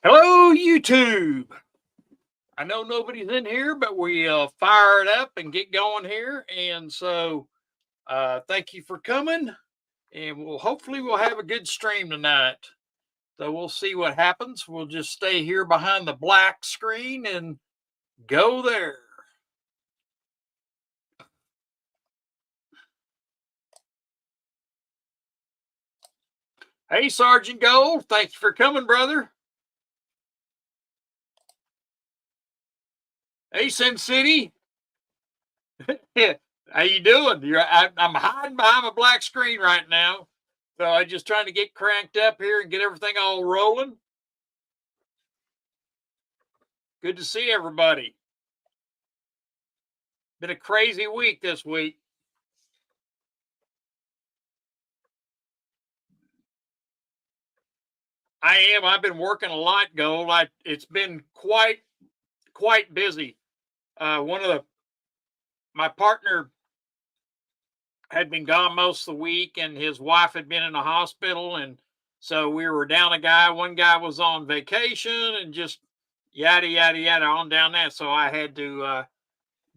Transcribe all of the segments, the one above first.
Hello, YouTube. I know nobody's in here, but we fire it up and get going here. And so, thank you for coming. And we'll hopefully have a good stream tonight. So we'll see what happens. We'll just stay here behind the black screen and go there. Hey, Sergeant Gold, thank you for coming, brother. Hey, Sin City. How you doing? I'm hiding behind a black screen right now. So I'm just trying to get cranked up here and get everything all rolling. Good to see everybody. Been a crazy week this week. I am. I've been working a lot, Gold. It's been quite busy. One of the my partner had been gone most of the week, and his wife had been in the hospital, and so we were down a guy. One guy was on vacation, and just yada yada yada on down that. So I had to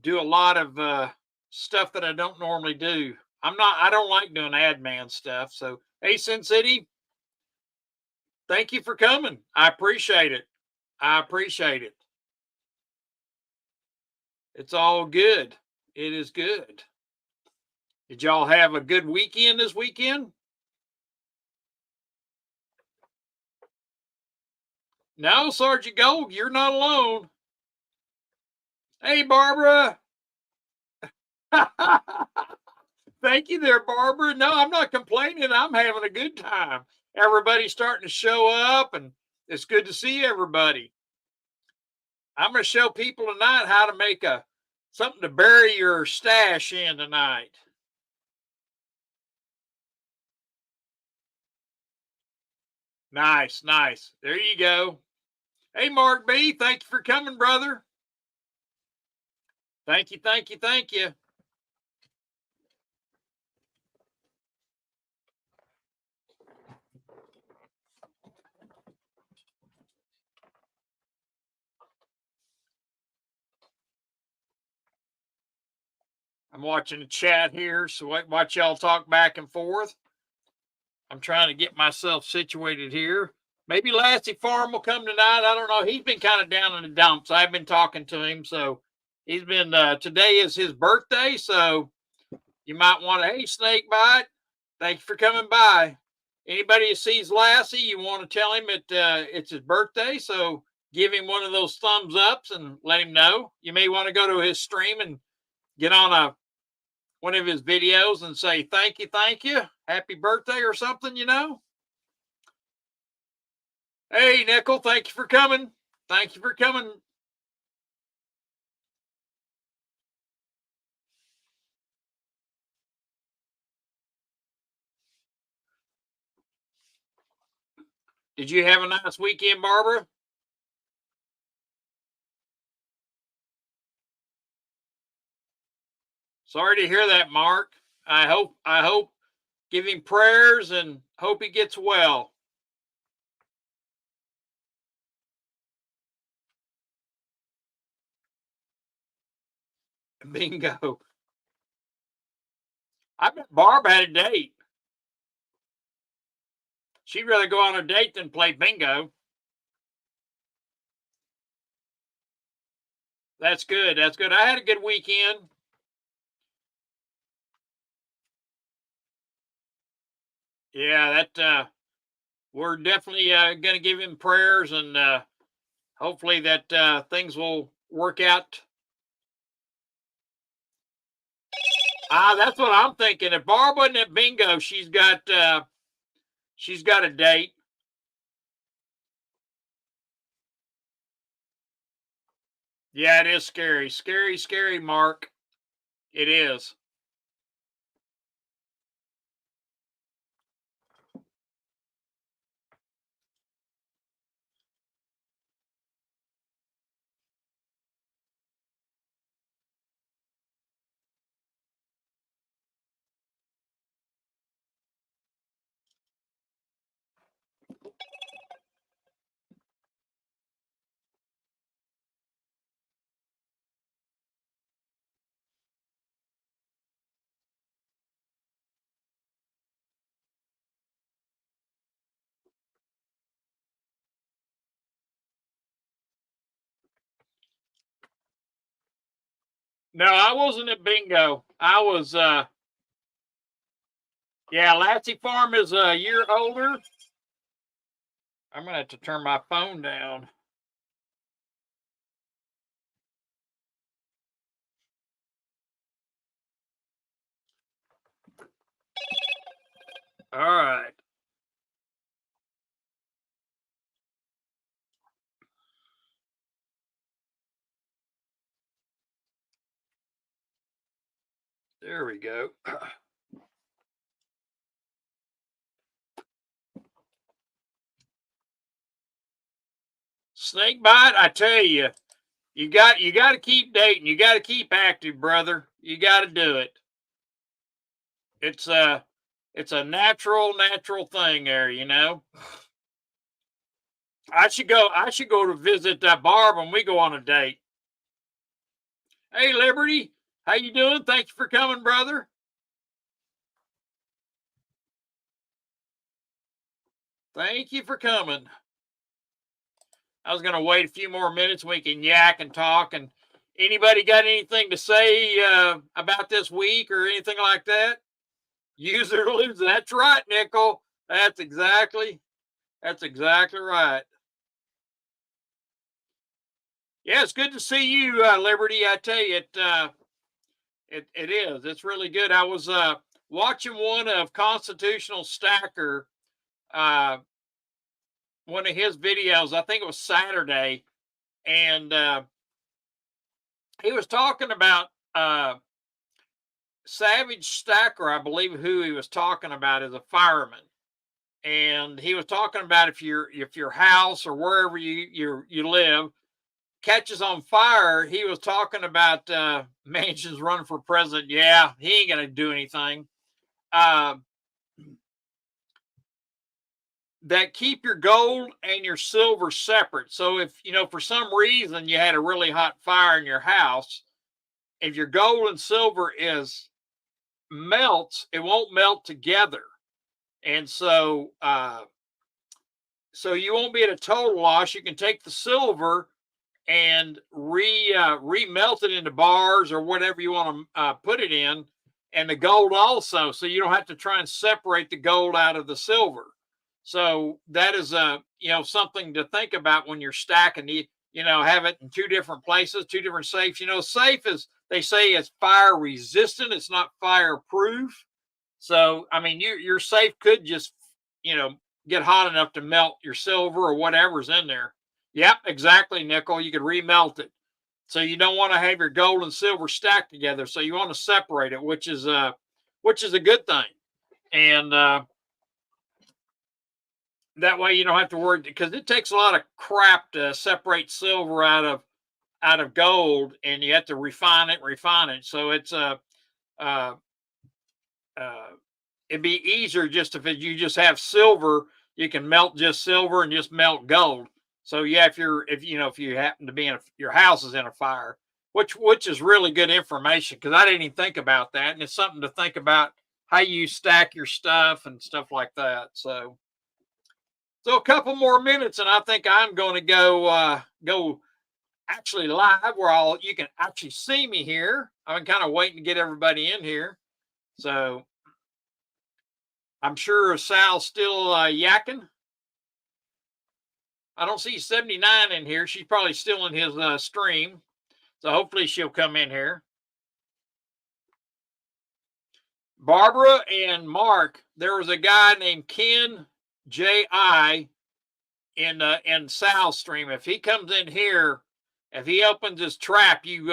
do a lot of stuff that I don't normally do. I don't like doing admin stuff. So, hey, Sin City, thank you for coming. I appreciate it. I appreciate it. It's all good. It is good. Did y'all have a good weekend this weekend? No, Sergeant Gold, you're not alone. Hey, Barbara. Thank you there, Barbara. No, I'm not complaining. I'm having a good time. Everybody's starting to show up, and it's good to see everybody. I'm going to show people tonight how to make a something to bury your stash in tonight. Nice, nice. There you go. Hey, Mark B, thank you for coming, brother. Thank you, thank you, thank you. I'm watching the chat here, so watch y'all talk back and forth. I'm trying to get myself situated here. Maybe Lassie Farm will come tonight. I don't know. He's been kind of down in the dumps. I've been talking to him, so he's been. Today is his birthday, so you might want to. Hey, Snake Bite, thank you for coming by. Anybody who sees Lassie, you want to tell him it's his birthday, so give him one of those thumbs ups and let him know. You may want to go to his stream and get on one of his videos and say thank you, happy birthday or something, you know. Hey, Nickel, thank you for coming. Thank you for coming. Did you have a nice weekend, Barbara? Sorry to hear that, Mark. I hope give him prayers and hope he gets well. Bingo. I bet Barb had a date. She'd rather go on a date than play bingo. That's good. That's good. I had a good weekend. Yeah, that we're definitely going to give him prayers and hopefully that things will work out. That's what I'm thinking. If Barb wasn't at bingo, she's got a date. Yeah, it is scary, scary, scary, Mark. It is. No, I wasn't at bingo. I was, yeah, Lassie Farm is a year older. I'm going to have to turn my phone down. All right. There we go. Snake bite, I tell you, you got to keep dating. You got to keep active, brother. You got to do it. It's a natural thing there, you know. I should go to visit Barb when we go on a date. Hey, Liberty, how you doing? Thank you for coming, brother. Thank you for coming. I was going to wait a few more minutes. We can yak and talk. And anybody got anything to say about this week or anything like that? Use it or lose it. That's right, Nickel. That's exactly right. Yeah, it's good to see you, Liberty. I tell you, it is. It's really good. I was watching one of Constitutional Stacker, uh, one of his videos. I think it was Saturday, and he was talking about Savage Stacker. I believe who he was talking about is a fireman, and he was talking about if your house or wherever you live catches on fire. He was talking about Manchin's running for president. Yeah, he ain't gonna do anything. That keep your gold and your silver separate. So if for some reason you had a really hot fire in your house, if your gold and silver is melts, it won't melt together, and so you won't be at a total loss. You can take the silver and remelt it into bars or whatever you want to put it in, and the gold also, so you don't have to try and separate the gold out of the silver. So that is something to think about when you're stacking. Have it in two different places, two different safes. Safe is, they say, it's fire resistant. It's not fireproof. So I mean, your safe could just get hot enough to melt your silver or whatever's in there. Yep, exactly, Nickel. You could remelt it. So you don't want to have your gold and silver stacked together. So you want to separate it, which is a good thing. And that way you don't have to worry, because it takes a lot of crap to separate silver out of gold, and you have to refine it. So it's uh, it'd be easier just if you just have silver, you can melt just silver and just melt gold. So yeah, if you happen to be your house is in a fire, which is really good information, because I didn't even think about that, and it's something to think about how you stack your stuff and stuff like that. So a couple more minutes, and I think I'm going to go actually live where you can actually see me here. I'm kind of waiting to get everybody in here, so I'm sure Sal's still yakking. I don't see 79 in here. She's probably still in his stream. So hopefully she'll come in here. Barbara and Mark, there was a guy named Ken J.I. in Sal's stream. If he comes in here, if he opens his trap, you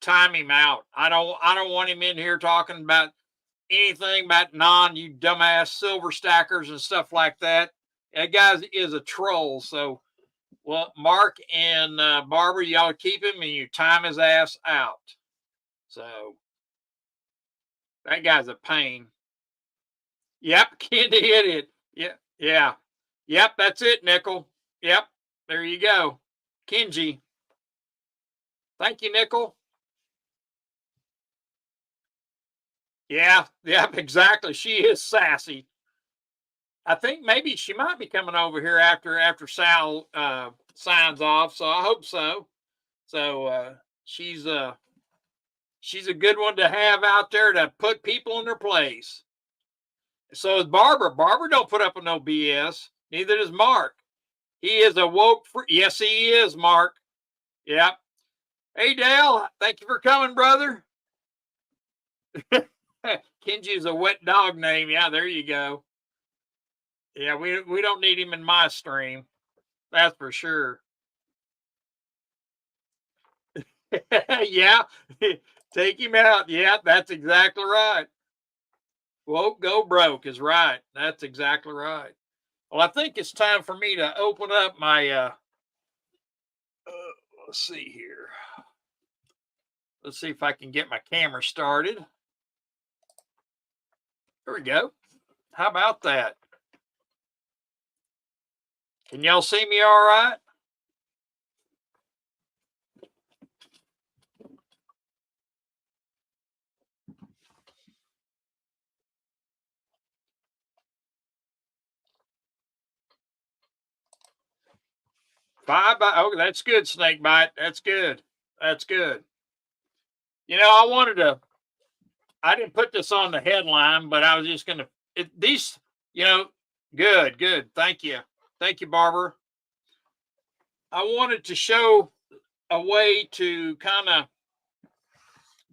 time him out. I don't want him in here talking about anything about you dumbass silver stackers and stuff like that. That guy is a troll. So, well, Mark and Barbara, y'all keep him and you time his ass out. So that guy's a pain. Yep, Candy hit it. Yeah. Yep, that's it, Nickel. Yep, there you go. Kenji. Thank you, Nickel. Yeah, yep, exactly. She is sassy. I think maybe she might be coming over here after Sal signs off. So I hope so. So she's She's a good one to have out there to put people in their place. So is Barbara. Barbara don't put up with no BS. Neither does Mark. He is a woke freak. Yes, he is, Mark. Yep. Hey, Dale. Thank you for coming, brother. Kenji's a wet dog name. Yeah, there you go. Yeah, we don't need him in my stream. That's for sure. Yeah. Take him out. Yeah, that's exactly right. Woke go broke is right. That's exactly right. Well, I think it's time for me to open up my let's see here. Let's see if I can get my camera started. There we go. How about that? Can y'all see me all right? Oh, that's good, Snake Bite. That's good. That's good. You know, I didn't put this on the headline, but I was just going to, these, you know, good. Thank you. Thank you, Barbara. I wanted to show a way to kind of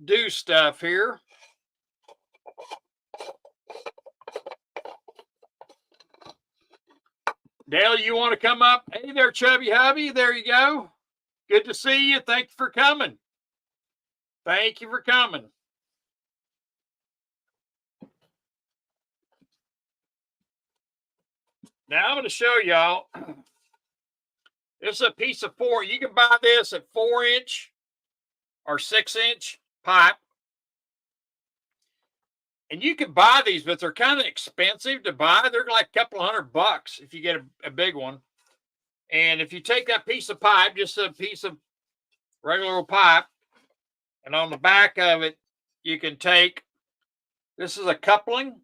do stuff here. Dale, you want to come up? Hey there, Chubby Hubby. There you go. Good to see you. Thank you for coming. Thank you for coming. Now I'm going to show y'all. This is a piece of you can buy this at 4-inch or 6-inch pipe. And you can buy these, but they're kind of expensive to buy. They're like a couple $100 if you get a big one. And if you take that piece of pipe, just a piece of regular pipe, and on the back of it, you can take, this is a coupling.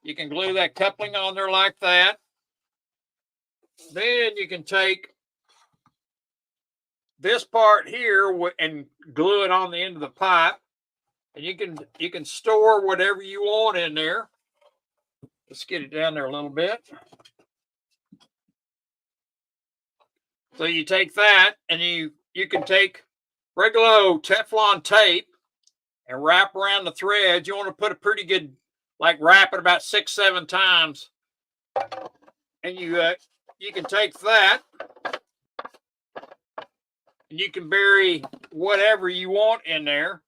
You can glue that coupling on there like that. Then you can take this part here and glue it on the end of the pipe. And you can store whatever you want in there. Let's get it down there a little bit. So you take that and you can take regular Teflon tape and wrap around the threads. You want to put a pretty good, like wrap it about 6-7 times. And you can take that and you can bury whatever you want in there.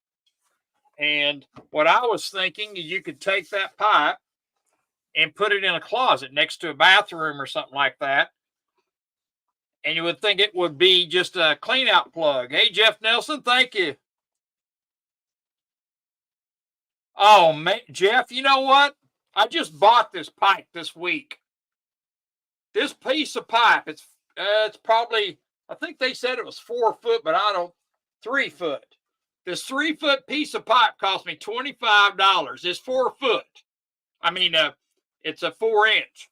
And what I was thinking is you could take that pipe and put it in a closet next to a bathroom or something like that. And you would think it would be just a clean out plug. Hey, Jeff Nelson, thank you. Oh, man, Jeff, you know what? I just bought this pipe this week. This piece of pipe, it's probably, I think they said it was 4 foot, but 3 foot. This 3 foot piece of pipe cost me $25. It's 4 foot. I mean, it's a 4-inch,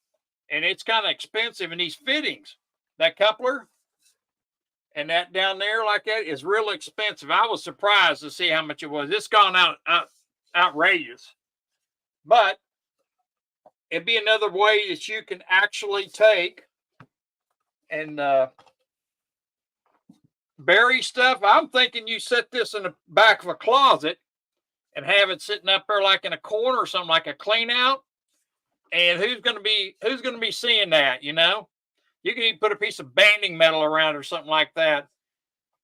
and it's kind of expensive. And these fittings, that coupler and that down there like that is real expensive. I was surprised to see how much it was. It's gone outrageous, but it'd be another way that you can actually take and bury stuff. I'm thinking you set this in the back of a closet and have it sitting up there like in a corner or something, like a clean out. And who's going to be seeing that? You know, you can even put a piece of banding metal around or something like that.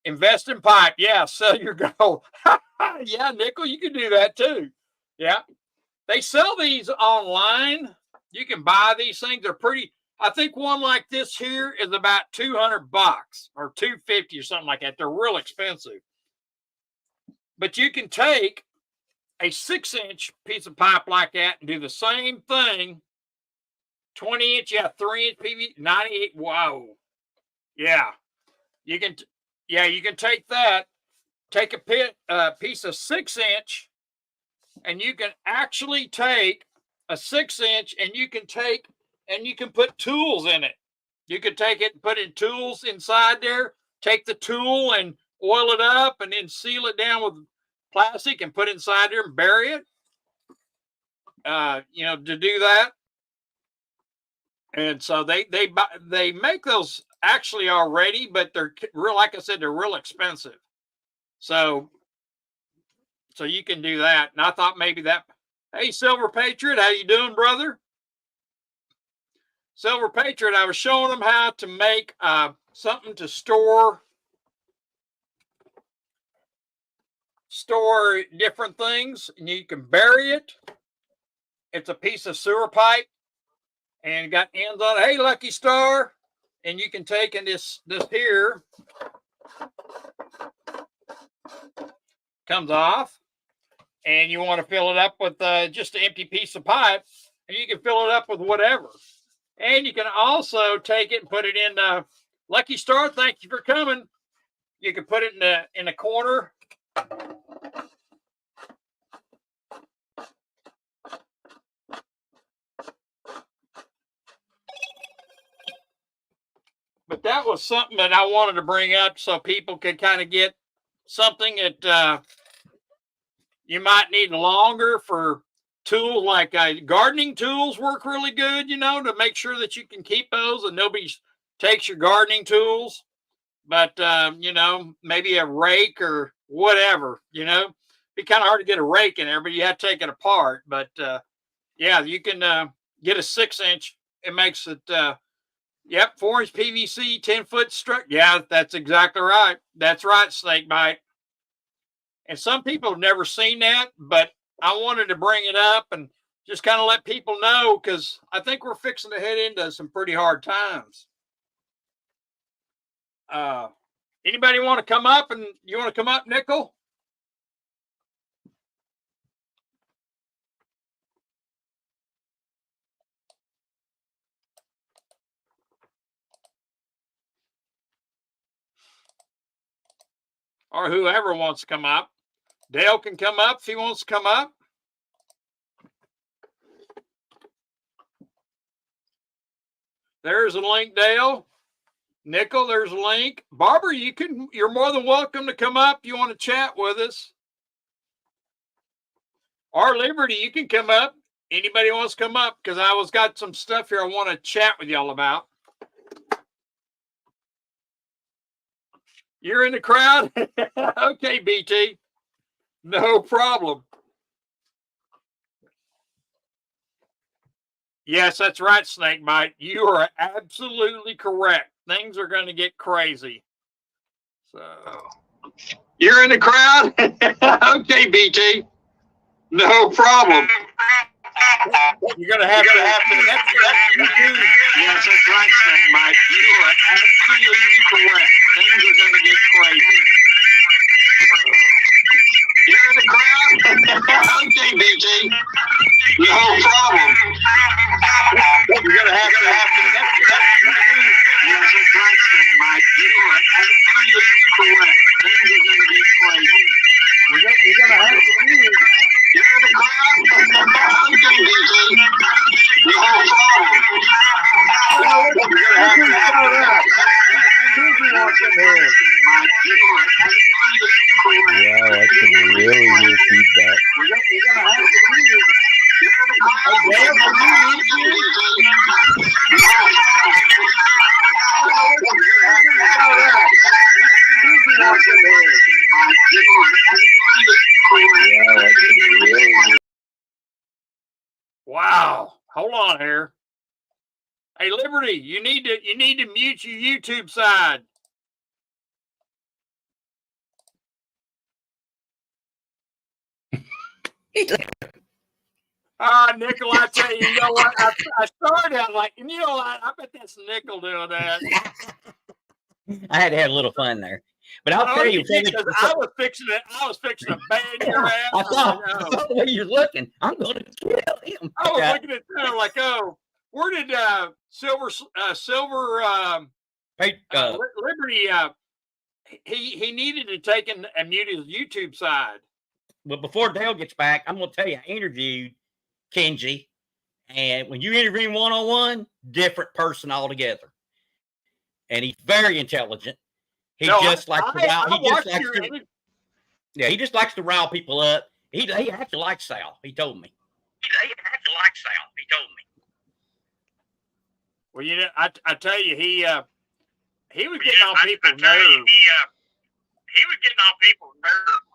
Invest in pipe. Yeah. Sell your gold. Yeah. Nickel. You can do that too. Yeah. They sell these online. You can buy these things. They're pretty. I think one like this here is about $200 or $250 or something like that. They're real expensive. But you can take a 6-inch piece of pipe like that and do the same thing. 20-inch, yeah, 3-inch PVC, 98. Wow. Yeah. You can take that, take a piece of 6-inch, and you can actually take a 6-inch and you can put tools in it. You could take it and put in tools inside there, take the tool and oil it up and then seal it down with plastic and put inside there and bury it. You know, to do that. And so they make those actually already, but they're real, like I said, they're real expensive. So you can do that. And I thought maybe that. Hey, Silver Patriot, how you doing, brother? Silver Patriot, I was showing them how to make something to store different things, and you can bury it. It's a piece of sewer pipe, and it got ends on it. Hey, Lucky Star, and you can take in this here comes off, and you want to fill it up with just an empty piece of pipe, and you can fill it up with whatever. And you can also take it and put it in Lucky Star. Thank you for coming. You can put it in the corner. But that was something that I wanted to bring up so people could kind of get something that you might need longer for tools, like gardening tools work really good, you know, to make sure that you can keep those and nobody takes your gardening tools. But, you know, maybe a rake or whatever, you know, it'd be kind of hard to get a rake in there, but you have to take it apart. But, yeah, you can get a 6-inch. It makes it, yep, 4-inch PVC, 10-foot strut. Yeah, that's exactly right. That's right, Snakebite. And some people have never seen that, but I wanted to bring it up and just kind of let people know, because I think we're fixing to head into some pretty hard times. Anybody want to come up? And you want to come up, Nickel? Or whoever wants to come up. Dale can come up if he wants to come up. There's a link, Dale. Nickel, there's a link. Barbara, you're more than welcome to come up. You want to chat with us. Or Liberty, you can come up. Anybody wants to come up? Because I was got some stuff here I want to chat with y'all about. You're in the crowd? Okay, BT. No problem. Yes, that's right, Snakebite. You are absolutely correct. Things are going to get crazy. So you're in the crowd? Okay, BT. No problem. You're going to have to. Yes, that's right, Snakebite. You are absolutely correct. Things are going to get crazy. You're in the crowd? Okay, BT. No problem. You're going to have to. Yes, that's right, Snakebite. You are absolutely correct. Things are going to get crazy. You're going to have to. You're in the crowd? Okay, BT. No problem. You're going to have to. Wow, I can really hear feedback. Wow. Hold on here. Hey, Liberty, you need to mute your YouTube side. Nickel, I tell you, you know what? I started out like, you know what? I bet that's Nickel doing that. I had to have a little fun there, but I'll tell you, I was fixing to ban your ass. I saw the way you're looking. I'm going to kill him. I was looking at them like, oh, where did Silver Liberty? He needed to take and mute his YouTube side. Well, before Dale gets back, I'm going to tell you, I interviewed Kenji, and when you interview him one-on-one, different person altogether. And he's very intelligent. He just likes to. Yeah, he just likes to rile people up. He actually likes Sal. He told me. He actually likes Sal. He told me. Well, you know, I tell you, he was getting on people's nerves. He was getting on people's nerves.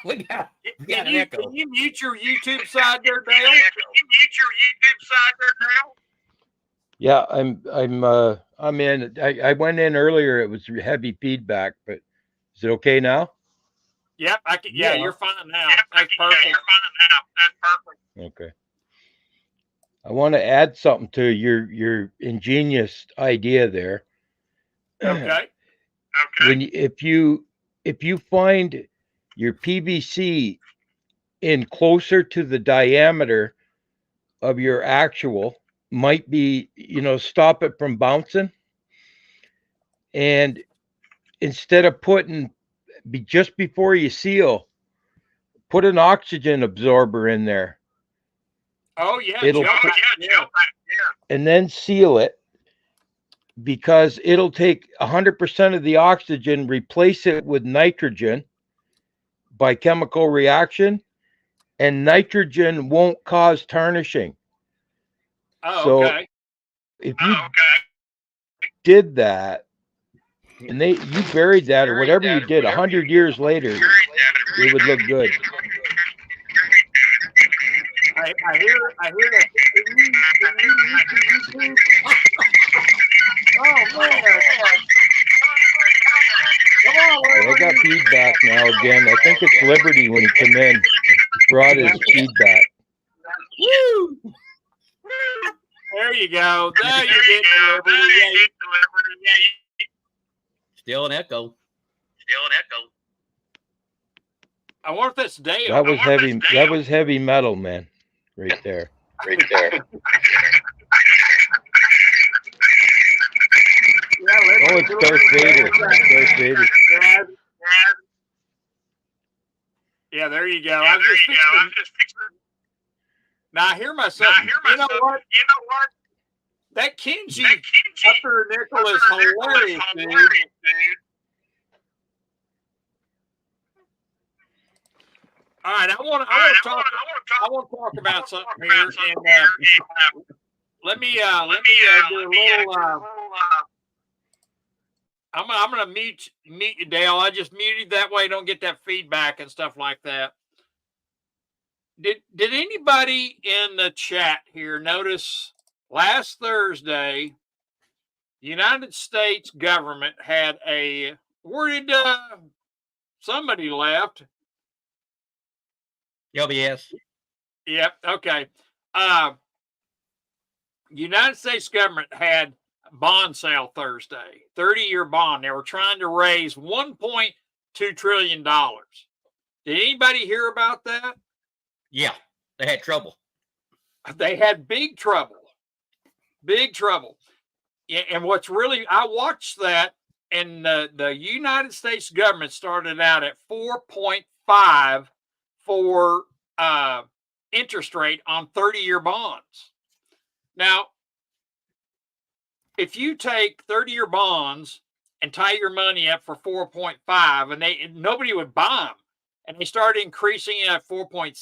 we got an echo. Can you mute your YouTube side there, Dale? Can you mute your YouTube side there, Dale? Yeah, I'm in. I went in earlier. It was heavy feedback, but is it okay now? Yep, I can. Yeah, you're fine now. That's perfect. Yeah, you're fine now. That's perfect. Okay. I want to add something to your ingenious idea there. Okay. When if you find your PVC in closer to the diameter of your actual, might be, stop it from bouncing. And instead of just before you seal, put an oxygen absorber in there. Oh yeah, It'll and then seal it, because it'll take 100% of the oxygen, replace it with nitrogen by chemical reaction, and nitrogen won't cause tarnishing. Oh, so okay. If you did that, and you buried that or whatever you did 100 years later, it would look good. I hear that. Oh man! Come on, I got feedback now again. I think it's Liberty when he came in. He brought his feedback. Woo! There you go. There you get Liberty. Yeah, Still an echo. I wonder if that's Dale. That was heavy. That was heavy metal, man. Right there. Yeah, Oh, it's Darth Vader. Darth Vader. Yeah, there you go. I was just fixing. Now I hear myself. You know what? That Kenji Upper Nickel is hilarious, dude. All right, I want to talk about something here, and let me do a little. I'm gonna mute you, Dale. I just muted that way. Don't get that feedback and stuff like that. Did anybody in the chat here notice last Thursday, the United States government had where did somebody left? LBS. Yep. Okay. United States government had a bond sale Thursday, 30-year bond. They were trying to raise $1.2 trillion. Did anybody hear about that? Yeah, they had trouble. They had big trouble. Big trouble. Yeah, and what's really, I watched that, and the United States government started out at 4.5 for interest rate on 30-year bonds. Now, if you take 30-year bonds and tie your money up for 4.5, and nobody would buy them, and they started increasing it at 4.6,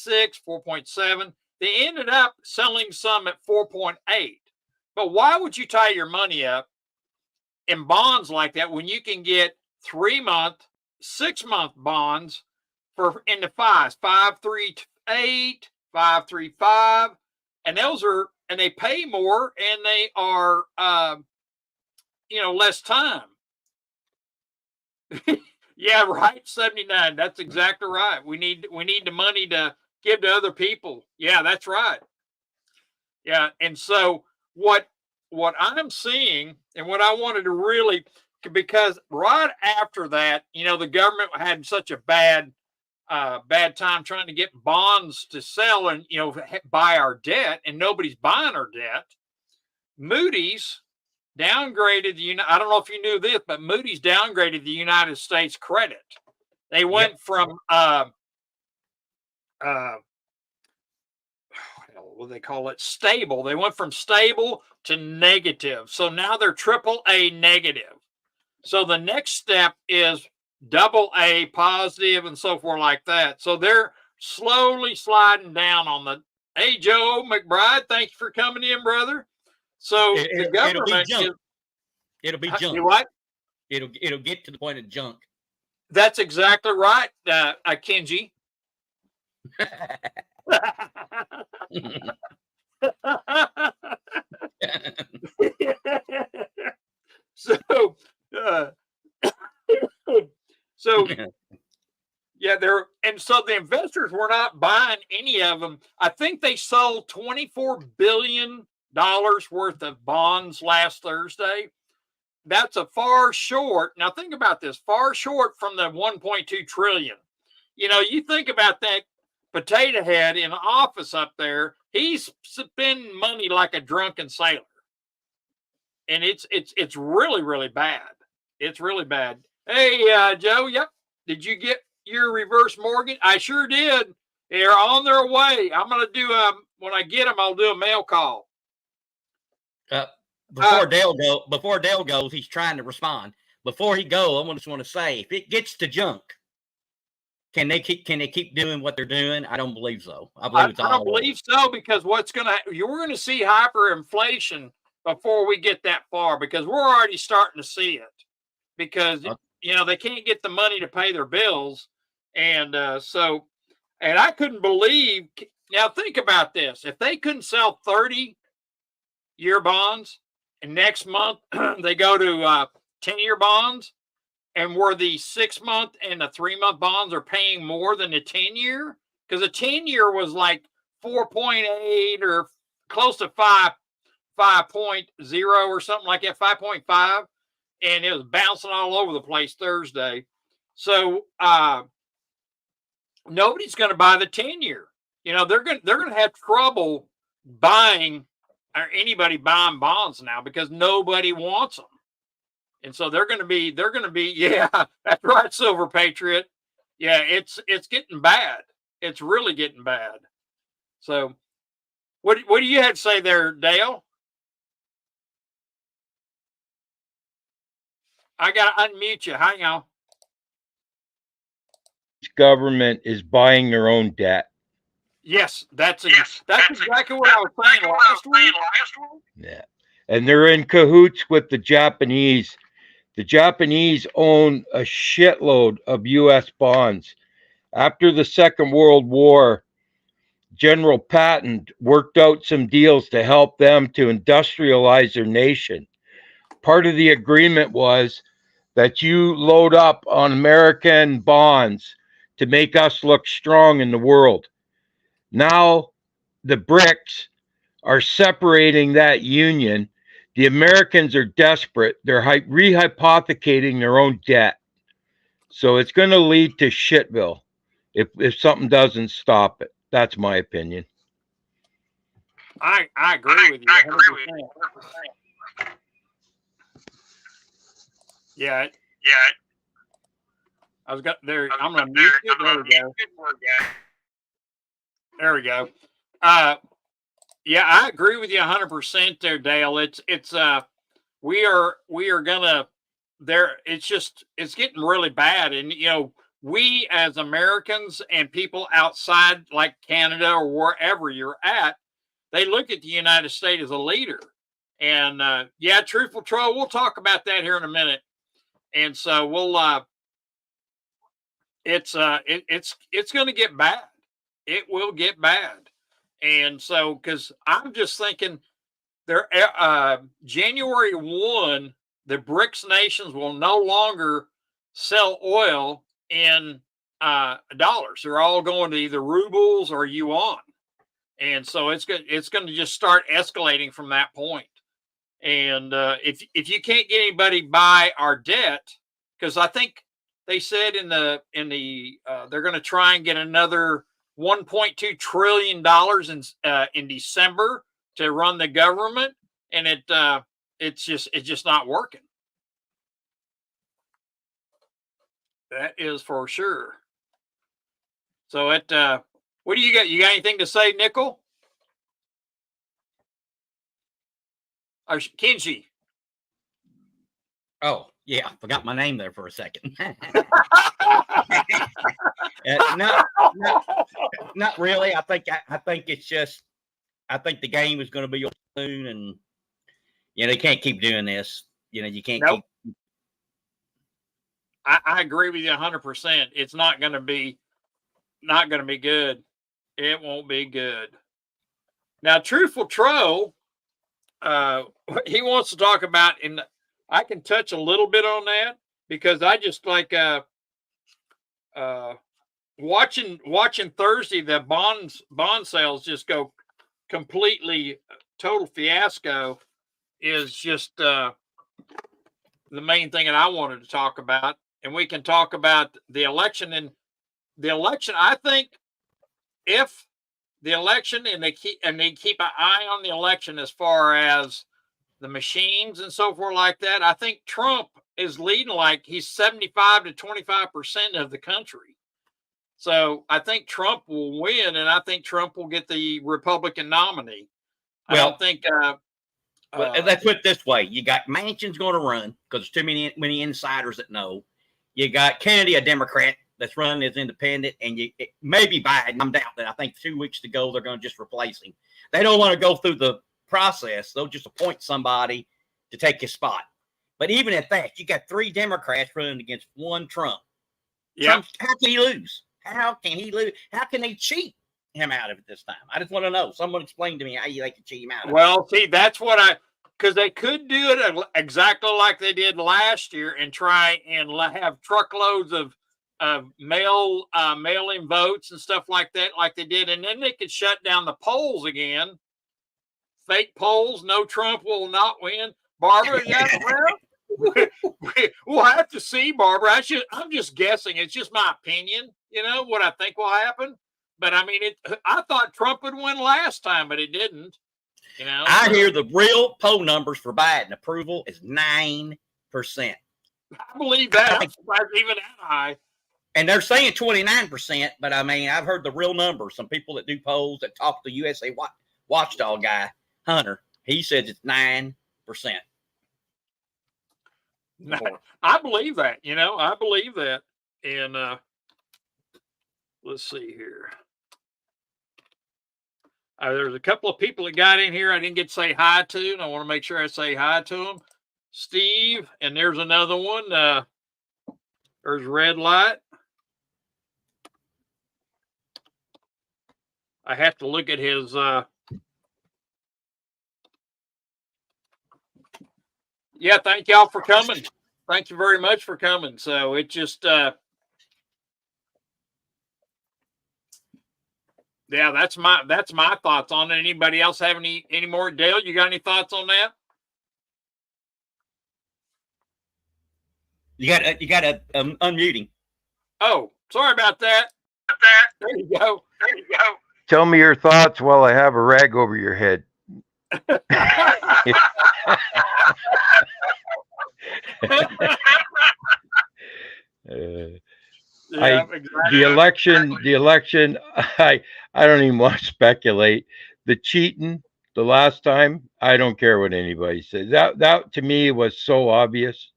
4.7. They ended up selling some at 4.8. But why would you tie your money up in bonds like that when you can get 3-month, 6-month bonds in the 5s, 5.38, 5.35, and they pay more, and they are less time. Yeah, right. 79. That's exactly right. We need the money to give to other people. Yeah, that's right. Yeah, and so what I'm seeing, and what I wanted to really, because right after that, the government had such a bad time trying to get bonds to sell and buy our debt, and nobody's buying our debt. Moody's downgraded I don't know if you knew this, but Moody's downgraded the United States credit. They went from what do they call it? Stable. They went from stable to negative. So now they're AAA negative. So the next step is AA positive and so forth like that. So they're slowly sliding down on the. Hey, Joe McBride, thank you for coming in, brother. So the government it'll be is junk. what? It'll get to the point of junk. That's exactly right, Kenji. So, so yeah, so the investors were not buying any of them. I think they sold $24 billion worth of bonds last Thursday. That's a far short. Now think about this, far short from the 1.2 trillion. You think about that potato head in the office up there. He's spending money like a drunken sailor. And it's really, really bad. It's really bad. Hey, Joe, yep. Did you get your reverse mortgage? I sure did. They're on their way. I'm going to do when I get them, I'll do a mail call. Before Dale goes, he's trying to respond. Before he goes, I just want to say, if it gets to junk, can they keep doing what they're doing? I don't believe so. I don't believe so, because you're going to see hyperinflation before we get that far, because we're already starting to see it, because they can't get the money to pay their bills. And and I couldn't believe. Now think about this. If they couldn't sell 30-year bonds and next month they go to 10-year bonds, and where the 6-month and the 3-month bonds are paying more than the 10-year, because the 10-year was like 4.8 or close to 5.0 or something like that, 5.5, and it was bouncing all over the place Thursday. So nobody's going to buy the 10-year. They're going to have trouble buying, or anybody buying bonds now, because nobody wants them. And so they're going to be, yeah, that's right, Silver Patriot. Yeah, it's getting bad. It's really getting bad. So what do you have to say there, Dale? I got to unmute you. Hang on. Government is buying their own debt. Yes, that's exactly what I was saying last week. Yeah, and they're in cahoots with the Japanese. The Japanese own a shitload of U.S. bonds. After the Second World War, General Patton worked out some deals to help them to industrialize their nation. Part of the agreement was that you load up on American bonds to make us look strong in the world. Now the BRICS are separating that union. The Americans are desperate. They're rehypothecating their own debt. So it's going to lead to shitville if something doesn't stop it. That's my opinion. I agree with you 100%. Yeah. I was got there. I'm going to mute it. There we go. Yeah, I agree with you 100% there, Dale. It's we are gonna there. It's getting really bad, and we as Americans and people outside like Canada or wherever you're at, they look at the United States as a leader. And yeah, Truthful Troll, we'll talk about that here in a minute. And so we'll it's going to get bad. It will get bad. And so, because I'm just thinking, January 1, the BRICS nations will no longer sell oil in dollars. They're all going to either rubles or yuan. And so it's going to just start escalating from that point. And if you can't get anybody buy our debt, because I think they said they're going to try and get another $1.2 trillion in December to run the government, and it's just not working. That is for sure. So what do you got? You got anything to say, Nickel? Or Kenji? Oh, Yeah, I forgot my name there for a second. Not really. I think it's just. I think the game is going to be over soon, and they can't keep doing this. You can't Nope. keep. I agree with you 100%. It's not going to be good. It won't be good. Now, Truthful Troll, he wants to talk about, and I can touch a little bit on that because I just like watching Thursday, the bond sales just go completely total fiasco is just the main thing that I wanted to talk about. And we can talk about the election. And the election, I think if the election and they keep an eye on the election as far as the machines and so forth like that, I think Trump is leading like he's 75 to 25% of the country. So I think Trump will win, and I think Trump will get the Republican nominee. I don't think. Let's put it this way: you got Manchin's going to run because there's too many insiders that know. You got Kennedy, a Democrat, that's running as independent, and maybe Biden. I'm doubting that. I think 2 weeks to go, they're going to just replace him. They don't want to go through the process. They'll just appoint somebody to take his spot. But even at that, you got 3 Democrats running against 1 Trump. Yeah. How can he lose? How can he lose? How can they cheat him out of it this time? I just want to know. Someone explain to me how they can cheat him out of it. Well, see, that's what because they could do it exactly like they did last year and try and have truckloads of mail-in votes and stuff like that, like they did. And then they could shut down the polls again. Fake polls. No, Trump will not win. Barbara, we'll have to see, Barbara. I'm just guessing. It's just my opinion, what I think will happen. But I mean, I thought Trump would win last time, but it didn't. I hear the real poll numbers for Biden approval is 9%. I believe that. I'm surprised even that high. And they're saying 29%, but I mean, I've heard the real numbers. Some people that do polls that talk to USA Watchdog guy, Hunter, he says it's 9%. I believe that, I believe that. And let's see here. There's a couple of people that got in here I didn't get to say hi to, and I want to make sure I say hi to them. Steve, and there's another one. There's Red Light. I have to look at his thank y'all for coming. Thank you very much for coming. So it just that's my thoughts on it. Anybody else have any more? Dale, you got any thoughts on that? You got a unmuting. Oh, sorry about that. There you go. Tell me your thoughts while I have a rag over your head. Exactly. The election, I don't even want to speculate. The cheating the last time, I don't care what anybody says. That to me was so obvious.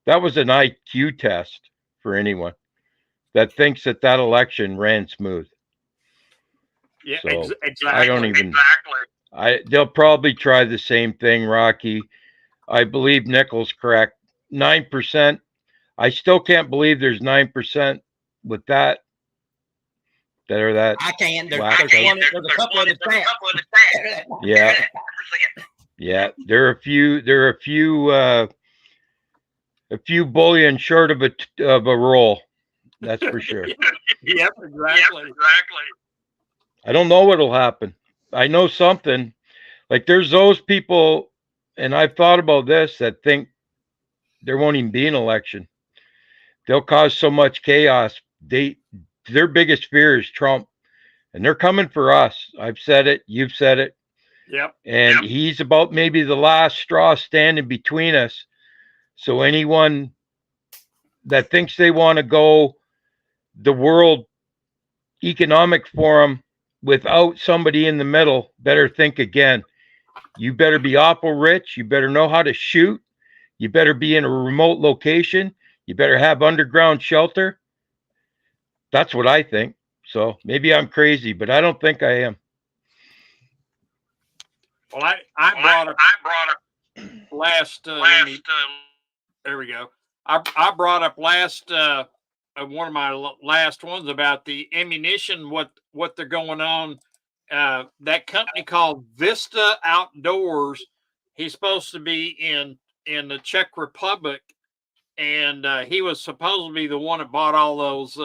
That was an IQ test for anyone that thinks that election ran smooth. Yeah, so exactly. I don't even. They'll probably try the same thing, Rocky. I believe Nichols correct. 9%. I still can't believe there's 9% with that. I can. There's a couple of the stats. Yeah. Yeah. There are a few bullion short of a roll. That's for sure. Yep, exactly. I don't know what'll happen. I know something. Like there's those people, and I've thought about this, that think there won't even be an election. They'll cause so much chaos. Their biggest fear is Trump, and they're coming for us. I've said it. You've said it. Yep. And he's about maybe the last straw standing between us. So anyone that thinks they want to go the World Economic Forum without somebody in the middle better think again. You better be awful rich. You better know how to shoot. You better be in a remote location. You better have underground shelter. That's what I think. So maybe I'm crazy, but I don't think I am. Well, I brought up last. There we go. I brought up last one of my last ones about the ammunition. What they're going on. That company called Vista Outdoors. He's supposed to be in the Czech Republic, and he was supposed to be the one that bought all those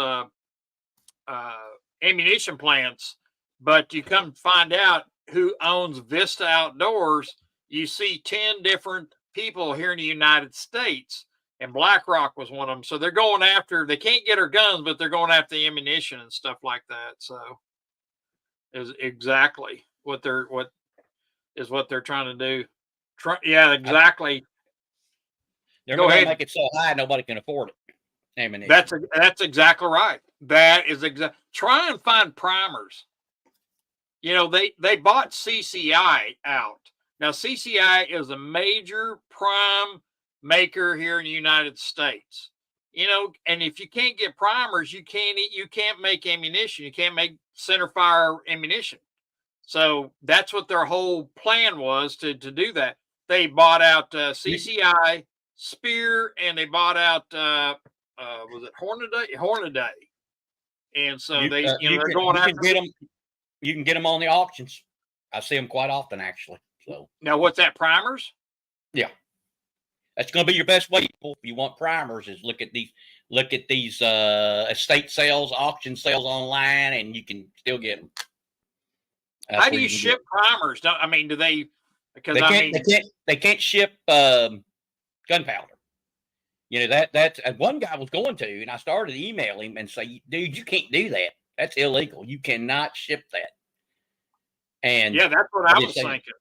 ammunition plants. But you come find out who owns Vista Outdoors. You see 10 different people here in the United States, and BlackRock was one of them. So they're going after. They can't get our guns, but they're going after the ammunition and stuff like that. So is exactly what they're trying to do. Yeah, exactly. They're going to make it so high nobody can afford it. Ammunition. That's exactly right. That is exactly. Try and find primers. You know, they bought CCI out. Now CCI is a major prime maker here in the United States. You know, and if you can't get primers, you can't make ammunition. You can't make center fire ammunition. So that's what their whole plan was to do that. They bought out CCI, Spear, and they bought out was it Hornaday? And so they're going after them. You can get them on the auctions. I see them quite often, actually. So now, what's that? Primers? Yeah, that's going to be your best way. If you want primers, is look at these estate sales, auction sales online, and you can still get them. How do you ship primers? Do they? Because they can't ship gunpowder. You know that's one guy was going to, and I started to email him and say, "Dude, you can't do that. That's illegal. You cannot ship that." And yeah, that's what I was thinking.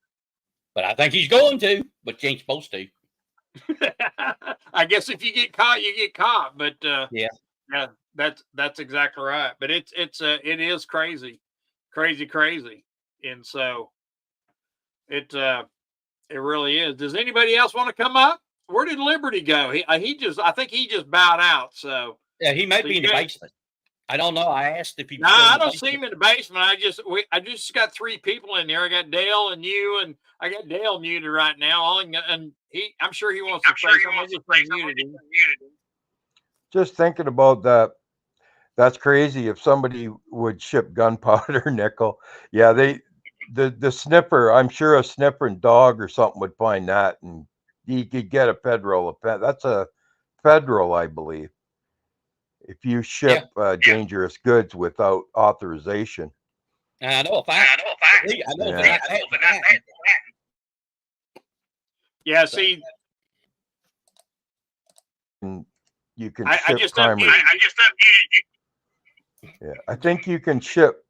But I think he's going to, but you ain't supposed to. I guess if you get caught, you get caught. But yeah, that's exactly right. But it is crazy, and so it really is. Does anybody else want to come up? Where did Liberty go? I think he just bowed out. So yeah, he might be in the basement. I don't know. I asked if he. No, I don't see him in the basement. I just got 3 people in there. I got Dale and you, and I got Dale muted right now. And I'm sure he wants to say something. Just thinking about that. That's crazy. If somebody would ship gunpowder, Nickel. Yeah, the sniffer. I'm sure a sniffing dog or something would find that, and he could get a federal offense. That's a federal, I believe. If you ship dangerous goods without authorization. I know if I yeah, see, and you can I ship just primers. Yeah, I think you can ship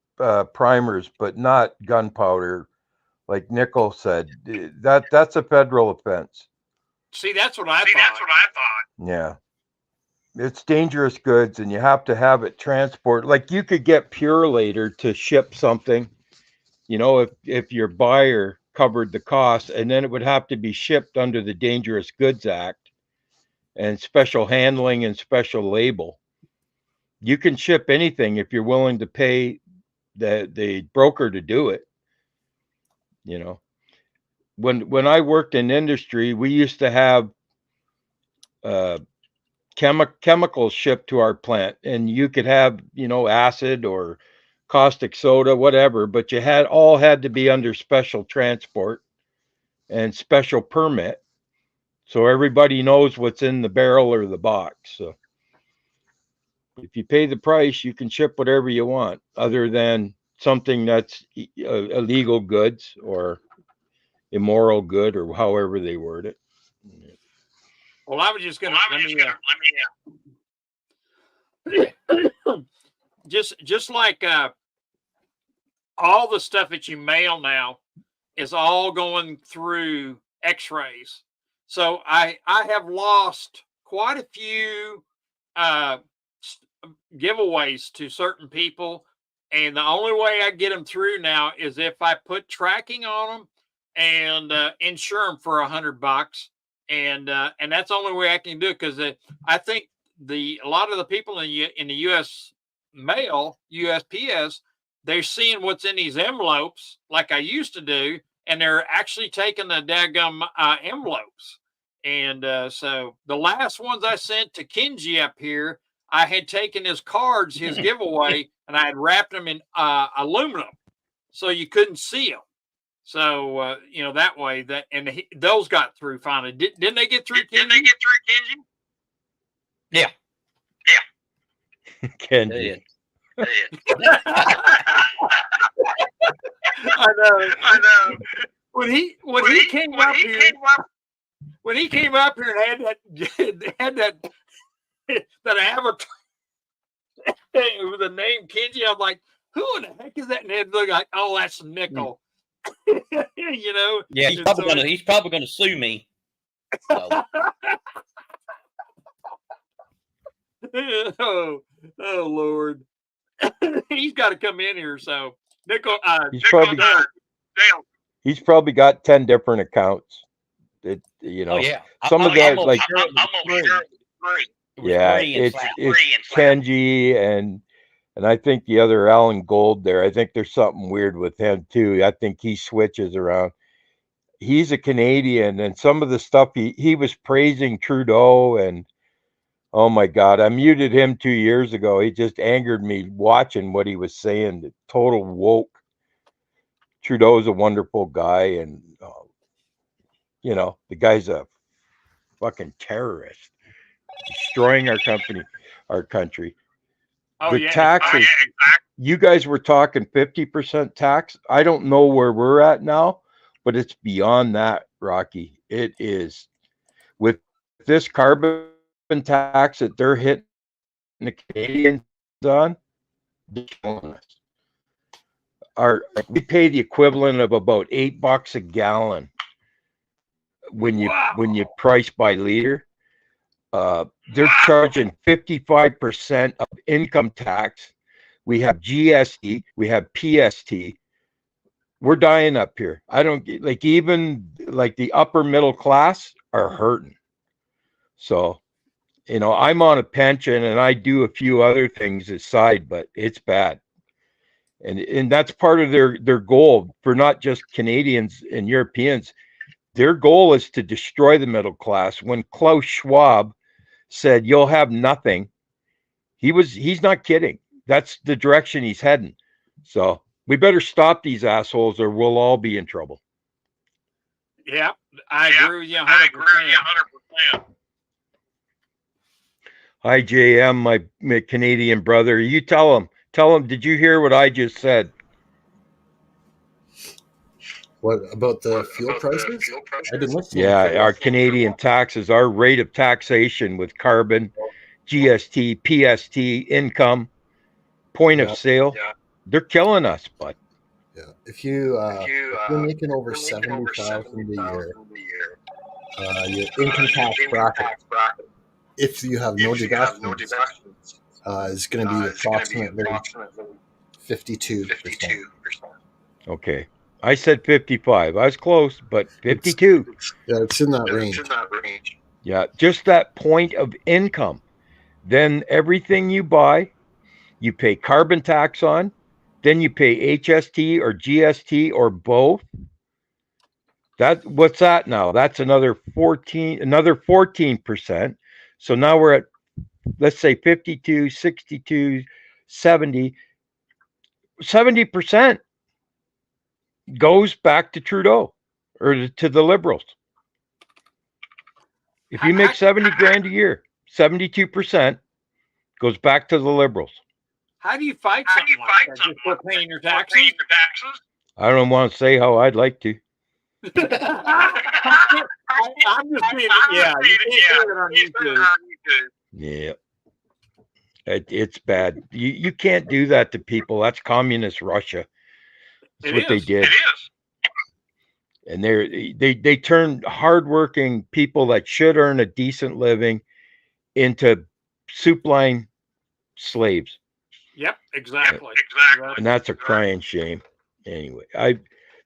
primers, but not gunpowder. Like Nickel said, that's a federal offense. See, that's what I thought. Yeah. It's dangerous goods, and you have to have it transport. Like you could get Purelator to ship something, you know, if your buyer covered the cost, and then it would have to be shipped under the Dangerous Goods Act and special handling and special label. You can ship anything if you're willing to pay the broker to do it. You know, when I worked in industry, we used to have chemicals shipped to our plant, and you could have, you know, acid or caustic soda, whatever, but you had to be under special transport and special permit, so everybody knows what's in the barrel or the box. So if you pay the price, you can ship whatever you want, other than something that's illegal goods or immoral good, or however they word it. Well, I was just gonna just like all the stuff that you mail now is all going through X-rays. So I have lost quite a few giveaways to certain people, and the only way I get them through now is if I put tracking on them and insure them for $100. and that's the only way I can do it, because I think a lot of the people in the U.S. mail, USPS, they're seeing what's in these envelopes like I used to do, and they're actually taking the daggum envelopes. And so the last ones I sent to Kenji up here, I had taken his cards, his giveaway, and I had wrapped them in aluminum so you couldn't see them. So, that way those got through finally. Didn't they get through, Kenji? Didn't they get through, Kenji? Yeah. Kenji. I know. When he came up here and had that avatar with the name Kenji, I'm like, who in the heck is that? And it looked like, oh, that's Nickel. Yeah, he's probably gonna sue me. So. oh Lord. He's got to come in here. So Nickel, he's probably got 10 different accounts. Some of that, like, it's Kenji and I think the other Alan Gold there. I think there's something weird with him too. I think he switches around. He's a Canadian, and some of the stuff he was praising Trudeau, and oh my God, I muted him 2 years ago. He just angered me watching what he was saying. The total woke. Trudeau's a wonderful guy, and the guy's a fucking terrorist, destroying our country. Oh, the taxes. Exactly. You guys were talking 50% tax. I don't know where we're at now, but it's beyond that, Rocky. It is. With this carbon tax that they're hitting the Canadians on, they're killing us. We pay the equivalent of about $8 a gallon when you price by liter. They're charging 55% of income tax. We have GST, we have PST. We're dying up here. I don't like, even like the upper middle class are hurting. So, I'm on a pension and I do a few other things aside, but it's bad. And that's part of their goal for not just Canadians and Europeans. Their goal is to destroy the middle class. When Klaus Schwab said you'll have nothing, he's not kidding. That's the direction he's heading. So we better stop these assholes or we'll all be in trouble. Yeah, I agree with you 100%. Hi, JM, my Canadian brother. You tell him, did you hear what I just said? What about the fuel prices? I didn't listen. Yeah, our Canadian taxes, our rate of taxation with carbon, GST, PST, income, point of sale, they're killing us, bud. Yeah, if you're making over 70,000 a year, your income tax bracket, if you have no deductions, is going to be approximately 52%. Okay. I said 55. I was close, but 52. It's in that range. Yeah, just that point of income. Then everything you buy, you pay carbon tax on, then you pay HST or GST or both. What's that now? That's another 14%. So now we're at, let's say 52, 62, 70. 70% goes back to Trudeau or to the Liberals. If you make 70 grand a year, 72% goes back to the Liberals. How do you fight something like that? Just for paying your taxes? I don't want to say how I'd like to. I'm just being, you can't do it on YouTube. Yeah. It's bad. You can't do that to people. That's communist Russia. That's what they did. It is. And they turned hardworking people that should earn a decent living into soup line slaves. Yep, exactly. And that's a crying shame. Anyway,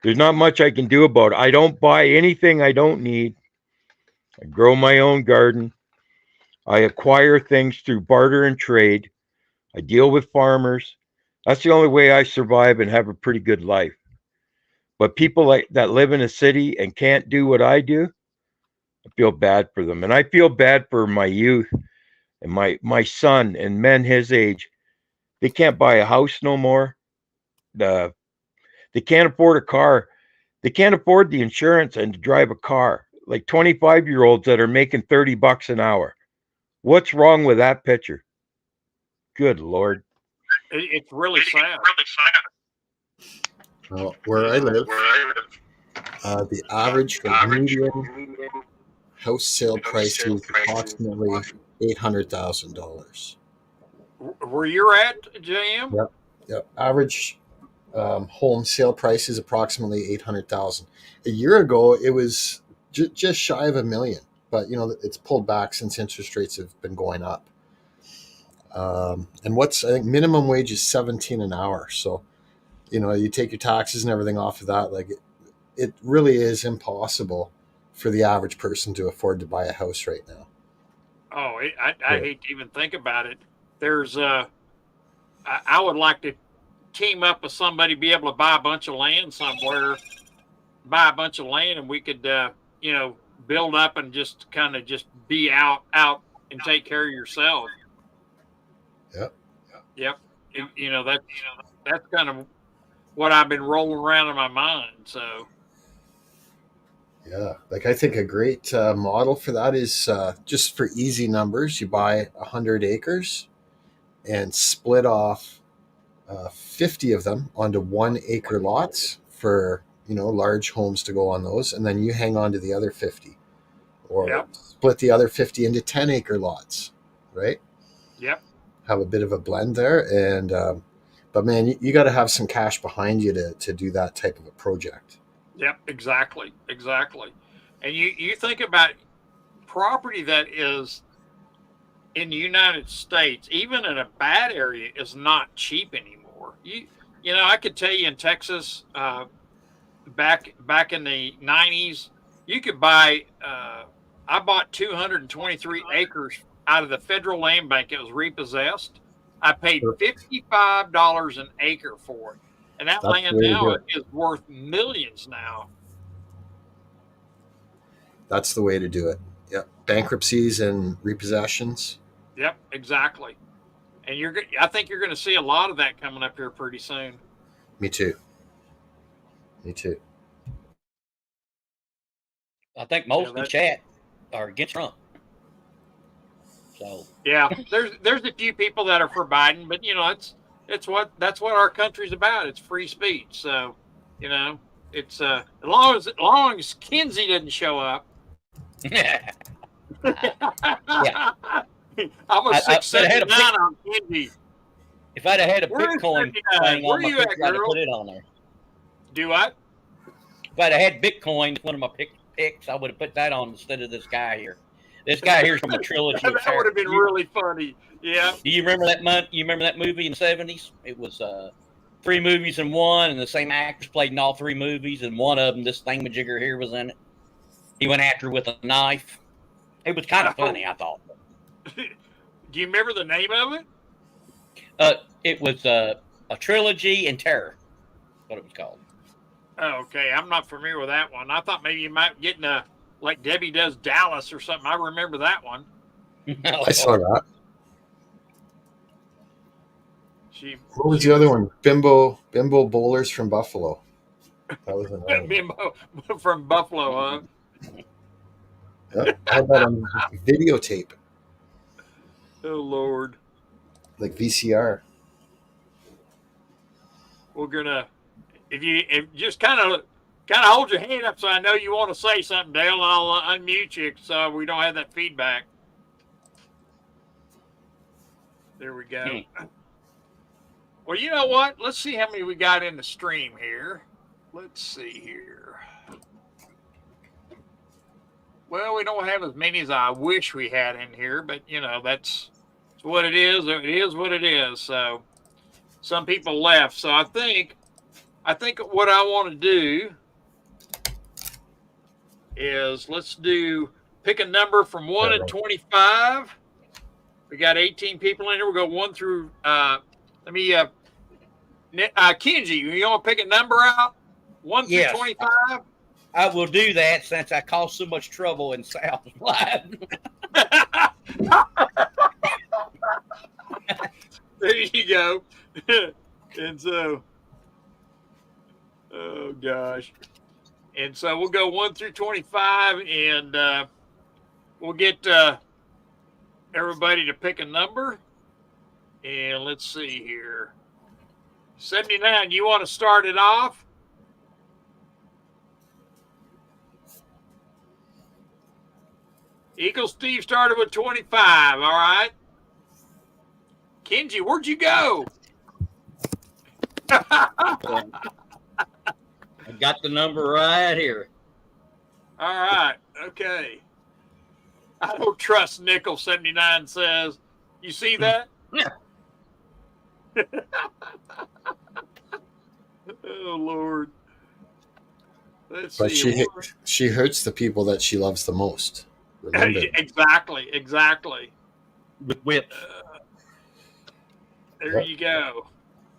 there's not much I can do about it. I don't buy anything I don't need. I grow my own garden. I acquire things through barter and trade. I deal with farmers. That's the only way I survive and have a pretty good life. But people like that live in a city and can't do what I do, I feel bad for them. And I feel bad for my youth and my son and men his age. They can't buy a house no more. They can't afford a car. They can't afford the insurance and to drive a car. Like 25-year-olds that are making $30 an hour. What's wrong with that picture? Good Lord. It's really sad. Well, where I live, the average median house sale price is approximately $800,000. Where you're at, JM? Yep. Yep. Average home sale price is approximately $800,000. A year ago, it was just shy of $1 million, but it's pulled back since interest rates have been going up. And I think minimum wage is $17 an hour. So, you take your taxes and everything off of that, like it really is impossible for the average person to afford to buy a house right now. Oh, I hate to even think about it. There's I would like to team up with somebody, be able to buy a bunch of land somewhere, and we could, build up and just kind of just be out and take care of yourself. Yep. That's kind of what I've been rolling around in my mind. So. Yeah, like I think a great model for that is just for easy numbers. You buy 100 acres and split off 50 of them onto 1 acre lots for large homes to go on those, and then you hang on to the other 50, or split the other 50 into 10 acre lots, right? Yep. Have a bit of a blend there, and but man, you got to have some cash behind you to do that type of a project. Yep, exactly. And you think about property that is in the United States, even in a bad area, is not cheap anymore. I could tell you in Texas, back in the 90s, you could buy. I bought 223 acres out of the federal land bank. It was repossessed. I paid $55 an acre for it. And that land now is worth millions now. That's the way to do it. Yep. Bankruptcies and repossessions. Yep, exactly. And I think you're going to see a lot of that coming up here pretty soon. Me too. I think most of the chat are against Trump. So yeah, there's a few people that are for Biden, but that's what our country's about. It's free speech. So, it's as long as Kinsey didn't show up. Yeah. I'm a 679 on Kinsey. If I'd have had a Bitcoin thing on my picture, I'd have put it on there. Do what? If I'd have had Bitcoin, one of my picks, I would have put that on instead of this guy here. This guy here's from a trilogy. That would have been really funny. Yeah. Do you remember that month? You remember that movie in the 70s? It was 3 movies in one, and the same actors played in all 3 movies, and one of them, this thingamajigger here, was in it. He went after her with a knife. It was kind of funny, I thought. Do you remember the name of it? It was a trilogy in terror. What it was called. Oh, okay. I'm not familiar with that one. I thought maybe you might get in like Debbie Does Dallas or something. I remember that one. No. I saw that. What was the other one? Bimbo Bowlers from Buffalo. That was another Bimbo from Buffalo, huh? Yep, I had that on videotape. Oh Lord! Like VCR. We're gonna, if you just kind of hold your hand up so I know you want to say something, Dale, and I'll unmute you so we don't have that feedback. There we go. Well, you know what? Let's see how many we got in the stream here. Let's see here. Well, we don't have as many as I wish we had in here, but that's what it is. It is what it is. So some people left. So I think what I want to do is let's do pick a number from 1 to Right. 25. We got 18 people in here. We'll go 1 through. Kenji, you want to pick a number out? 1 through Yes. 25. I will do that since I caused so much trouble in South Live. There you go. And so, oh gosh. And so we'll go 1 through 25, and we'll get everybody to pick a number. And let's see here. 79, you want to start it off? Eagle Steve started with 25, all right? Kenji, where'd you go? I got the number right here. All right, okay. I don't trust Nickel, 79 says. You see that? Yeah. Oh, Lord. Let's But see. she hurts the people that she loves the most. Remember. Exactly. With whips. There you go.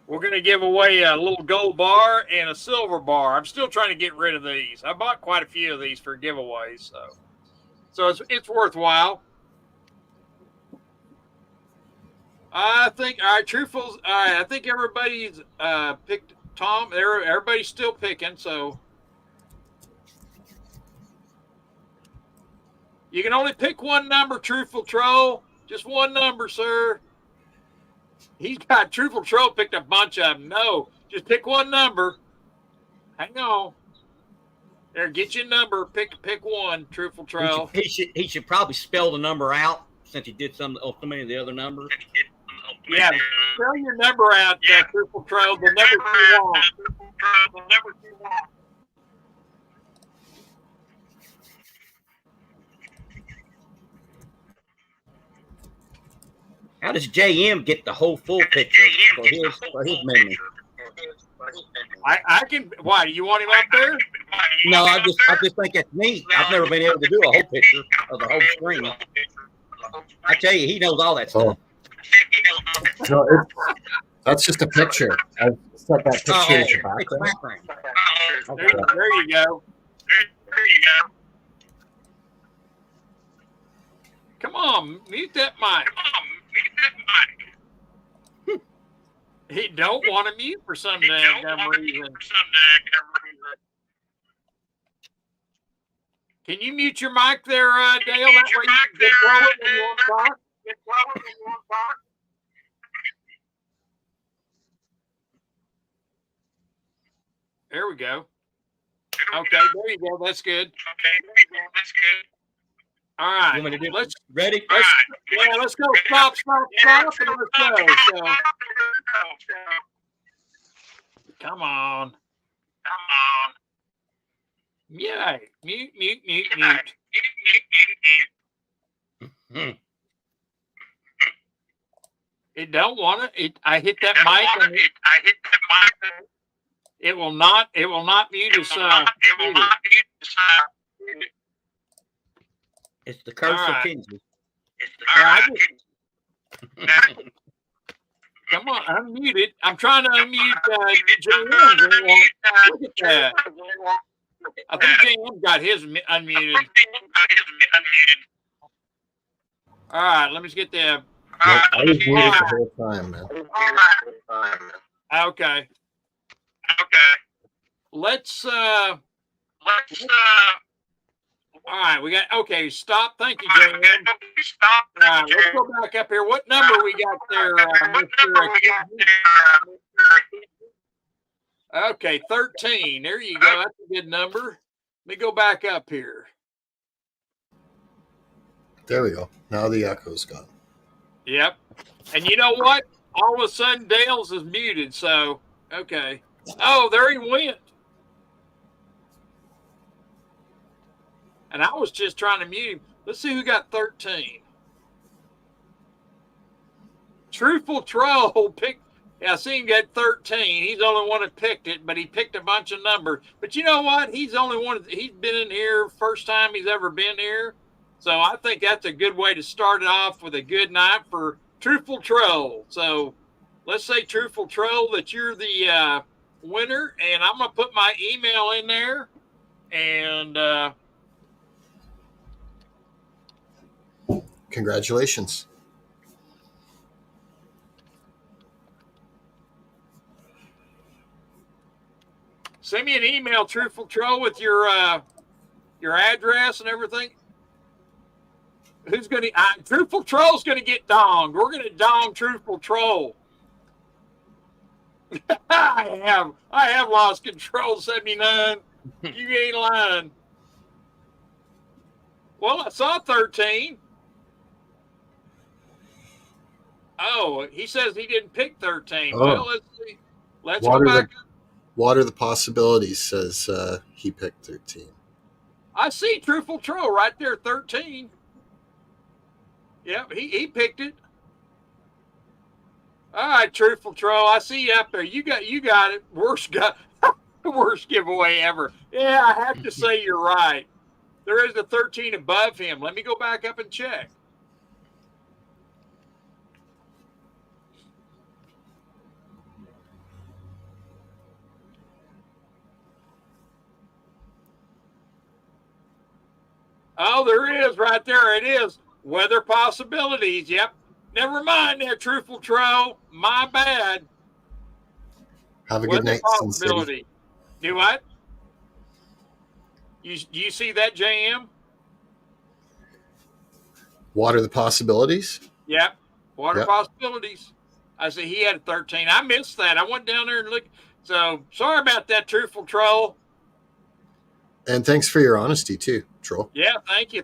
We're going to give away a little gold bar and a silver bar. I'm still trying to get rid of these. I bought quite a few of these for giveaways, so it's worthwhile. I think, all right, truthfuls. All right, I think everybody's picked Tom. Everybody's still picking, so you can only pick one number, Truthful Troll. Just one number, sir. He's got Truthful Troll picked a bunch of them. No, just pick one number. Hang on. There, get your number. Pick one, Truthful Troll. He should probably spell the number out since he did so many of the other numbers. Yeah, spell your number out, Truthful Troll. The number you want. How does JM get the whole full picture for his memory? I can. Why? You want him up there? No, I just think that's neat. I've never been able to do a whole picture of the whole screen. I tell you, he knows all that stuff. No, that's just a picture. I set that picture as your background. There you go. Come on, mute that mic. He don't want to mute for some damn reason. Can you mute your mic there, Dale? That way you can control it when you want to talk. There we go. Okay, there you go. That's good. All right. You want me to do Let's ready? let's go. Stop, and let's go. So, come on. Yeah. Mute. It don't want to. I hit that mic and it will not mute us. It's the curse All of right. Kenji. Come on, unmute it. I'm trying to unmute JM. Look at that. I think JM got his unmuted. All right, let me just get the. I was muted the whole time, man. Okay. Let's. All right, we got. Okay, stop. Thank you, JM. All right, let's go back up here. What number we got there, Mr. Okay, 13. There you go. That's a good number. Let me go back up here. There we go. Now the echo's gone. Yep. And you know what? All of a sudden, Dale's is muted. So, okay. Oh, there he went. And I was just trying to mute him. Let's see who got 13. Truthful Troll picked. Yeah, I see him get 13. He's the only one that picked it, but he picked a bunch of numbers. But you know what? He's the only one. He's been in here first time he's ever been here. So I think that's a good way to start it off with a good night for Truthful Troll. So let's say, Truthful Troll, that you're the winner, and I'm going to put my email in there. And congratulations. Send me an email, Truthful Troll, with your address and everything. Who's going to? Truthful Troll's going to get donged. We're going to dong Truthful Troll. I have lost control, 79. You ain't lying. Well, I saw 13. Oh, he says he didn't pick 13. Oh. Well, let's see. Let's go back. Water the Possibilities says he picked 13. I see Truthful Troll right there, 13. Yep, he picked it. All right, Truthful Troll, I see you up there. You got it. Worst giveaway ever. Yeah, I have to say you're right. There is a 13 above him. Let me go back up and check. Oh, there is right there. It is. Weather Possibilities. Yep. Never mind there, Truthful Troll. My bad. Have a good night, Sin City. Do what? You see that, JM? Water the Possibilities? Yep. Water Possibilities. I see he had 13. I missed that. I went down there and looked. So sorry about that, Truthful Troll. And thanks for your honesty too, Troll. Yeah, thank you.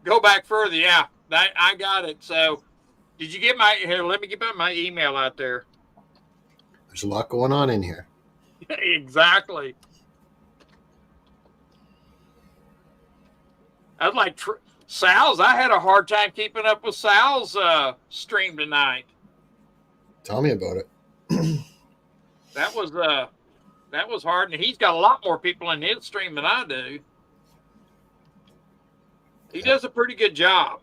Go back further. Yeah, I got it. So did you get here, let me get my email out there. There's a lot going on in here. Exactly. I was like, Sal's, I had a hard time keeping up with Sal's stream tonight. Tell me about it. That was hard, and he's got a lot more people in his stream than I do. He does a pretty good job,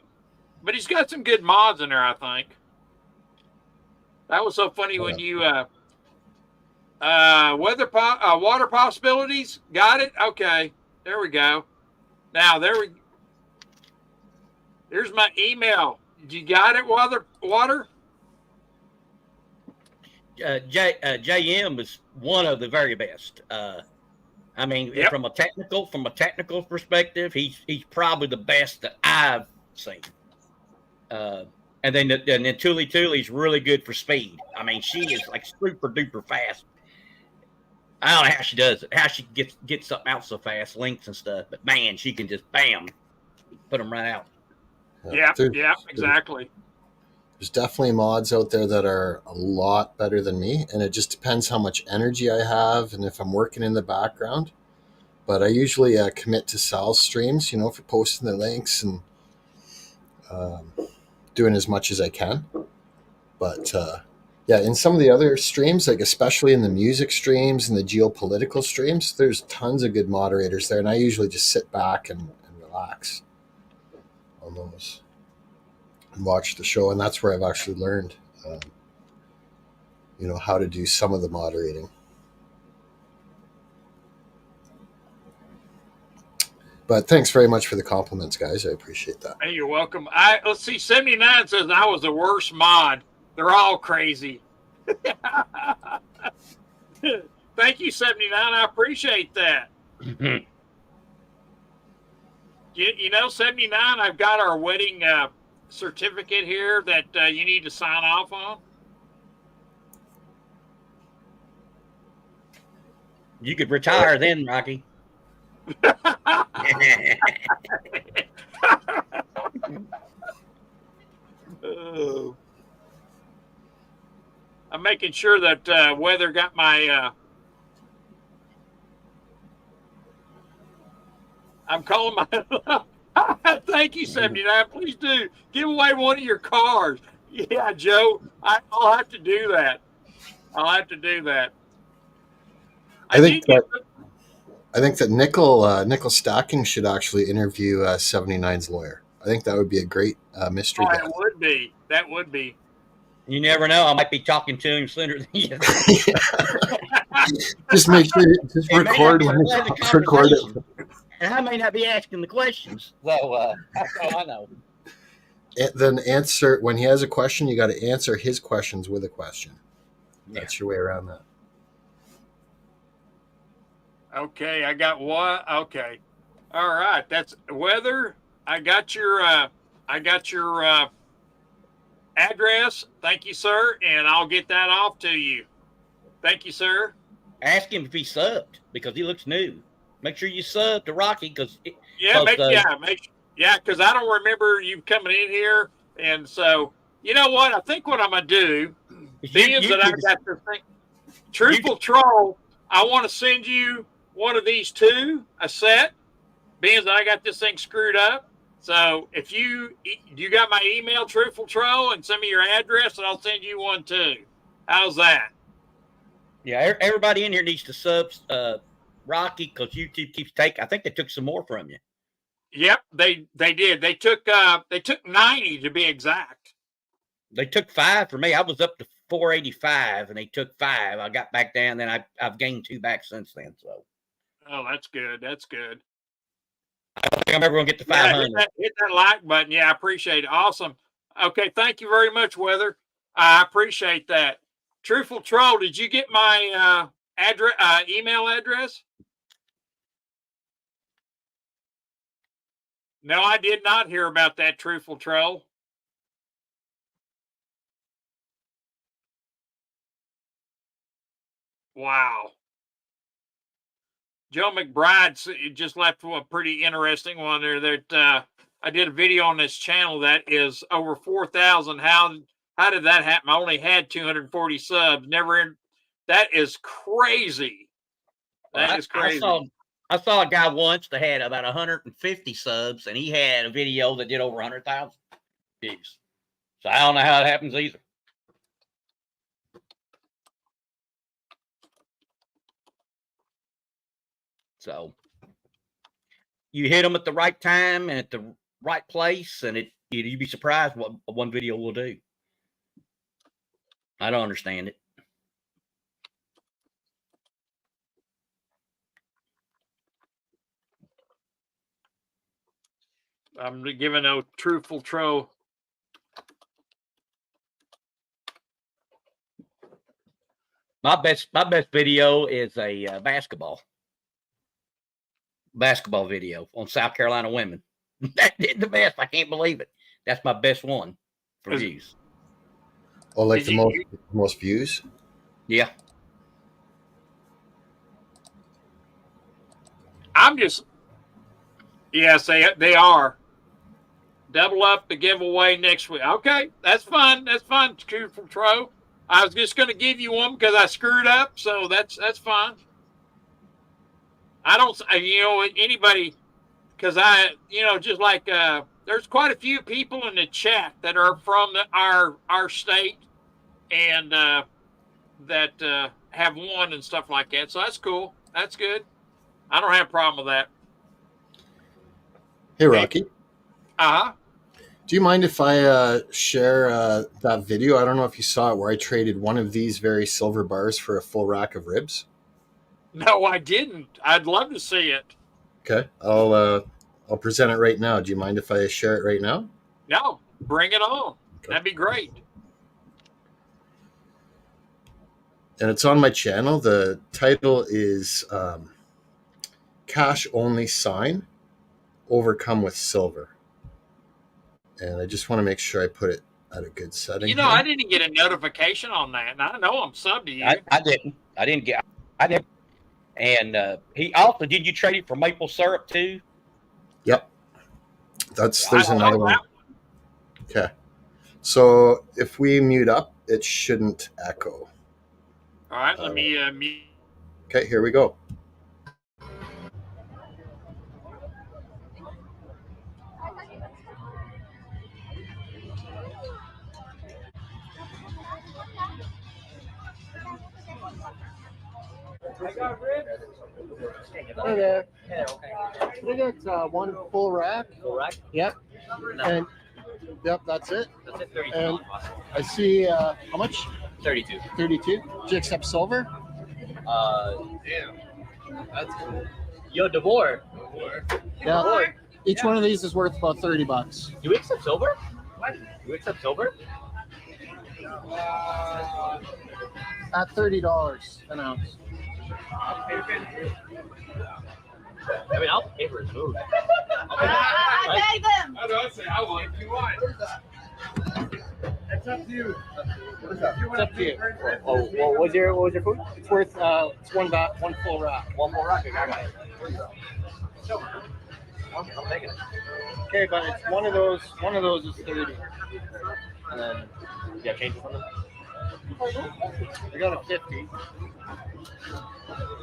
but he's got some good mods in there, I think. That was so funny when you water possibilities. Got it? Okay, there we go. Now there's my email. You got it, water? JM is one of the very best. I mean, from a technical perspective, he's probably the best that I've seen. And then Tuli's really good for speed. I mean, she is like super duper fast. I don't know how she does it, how she gets something out so fast, links and stuff. But man, she can just bam, put them right out. Yeah, exactly. There's definitely mods out there that are a lot better than me, and it just depends how much energy I have and if I'm working in the background. But I usually commit to Sal's streams, for posting the links and doing as much as I can. But in some of the other streams, like especially in the music streams and the geopolitical streams, there's tons of good moderators there, and I usually just sit back and relax on those. Watch the show, and that's where I've actually learned how to do some of the moderating. But thanks very much for the compliments, guys. I appreciate that. Hey, you're welcome. Let's see, 79 says I was the worst mod. They're all crazy. Thank you, 79. I appreciate that. You know, 79, I've got our wedding certificate here that you need to sign off on. You could retire then, Rocky. Oh. I'm making sure that Weather got my I'm calling my thank you, 79. Please do give away one of your cars. Yeah, Joe, I'll have to do that. I I think that Nickel Stacking should actually interview 79's lawyer. I think that would be a great mystery guest. That would be. That would be. You never know. I might be talking to him sooner than you. Just make sure, just record it. And I may not be asking the questions. So that's all I know. Then answer when he has a question. You got to answer his questions with a question. That's your way around that. Okay, I got one. Okay, all right. That's weather. I got your address. Thank you, sir, and I'll get that off to you. Thank you, sir. Ask him if he subbed because he looks new. Make sure you sub to Rocky because because I don't remember you coming in here, and so you know what? I think what I'm gonna do, being that I got this thing, Truthful Troll, I want to send you one of these two, a set, being that I got this thing screwed up. So if you got my email, Truthful Troll, and send me your address, and I'll send you one too. How's that? Yeah, everybody in here needs to sub Rocky because YouTube keeps taking. I think they took some more from you. Yep, they did. They took 90 to be exact. They took 5 for me. I was up to 485, and they took 5. I got back down. Then I've gained 2 back since then. So. Oh, that's good. That's good. I don't think I'm ever going to get to 500. Hit that like button. Yeah, I appreciate it. Awesome. Okay, thank you very much, Weather. I appreciate that. Truthful Troll, did you get my email address? No, I did not hear about that, Truthful Troll. Wow. Joe McBride just left a pretty interesting one there that I did a video on this channel that is over 4,000. How did that happen? I only had 240 subs. That is crazy. That is crazy. I saw a guy once that had about 150 subs, and he had a video that did over 100,000 views. So I don't know how it happens either. So you hit them at the right time and at the right place, and you'd be surprised what one video will do. I don't understand it. I'm giving a Truthful Troll. My best video is a basketball video on South Carolina women. That did the best. I can't believe it. That's my best one for views. Oh, like the most views? Yeah. Yes, they are. Double up the giveaway next week. Okay, that's fun. That's fun, Truthful Troll. I was just going to give you one because I screwed up, so that's fine. I don't, anybody, because just like there's quite a few people in the chat that are from our state and that have won and stuff like that. So that's cool. That's good. I don't have a problem with that. Hey, Rocky. Uh-huh. Do you mind if I share that video? I don't know if you saw it where I traded one of these very silver bars for a full rack of ribs. No, I didn't. I'd love to see it. Okay. I'll present it right now. Do you mind if I share it right now? No, bring it on. Okay. That'd be great. And it's on my channel. The title is Cash Only Sign, Overcome with Silver. And I just want to make sure I put it at a good setting. Here. I didn't get a notification on that. And I know I'm subbed to you. I didn't. And he also, did you trade it for maple syrup too? Yep. There's another one. Okay. So if we mute up, it shouldn't echo. All right. Let me mute. Okay, here we go. I got ribs. Hey there. We got one full rack. Full rack? Yep. No. And yep, that's it. That's it. 32. And I see how much? 32. 32. Do you accept silver? That's cool. Yo, Devore. Yeah. Each one of these is worth about $30. Do we accept silver? What? Do we accept silver? At $30 an ounce. I mean, I'll pay for his food. I beg them. How do I say? I want if you want. It's up to you. It's up to you. Oh, what was your food? It's worth it's one full rack. One more rocket. I got it. I'm taking it. Okay, but it's one of those is 30. And then, yeah, change it from them. I got a 50.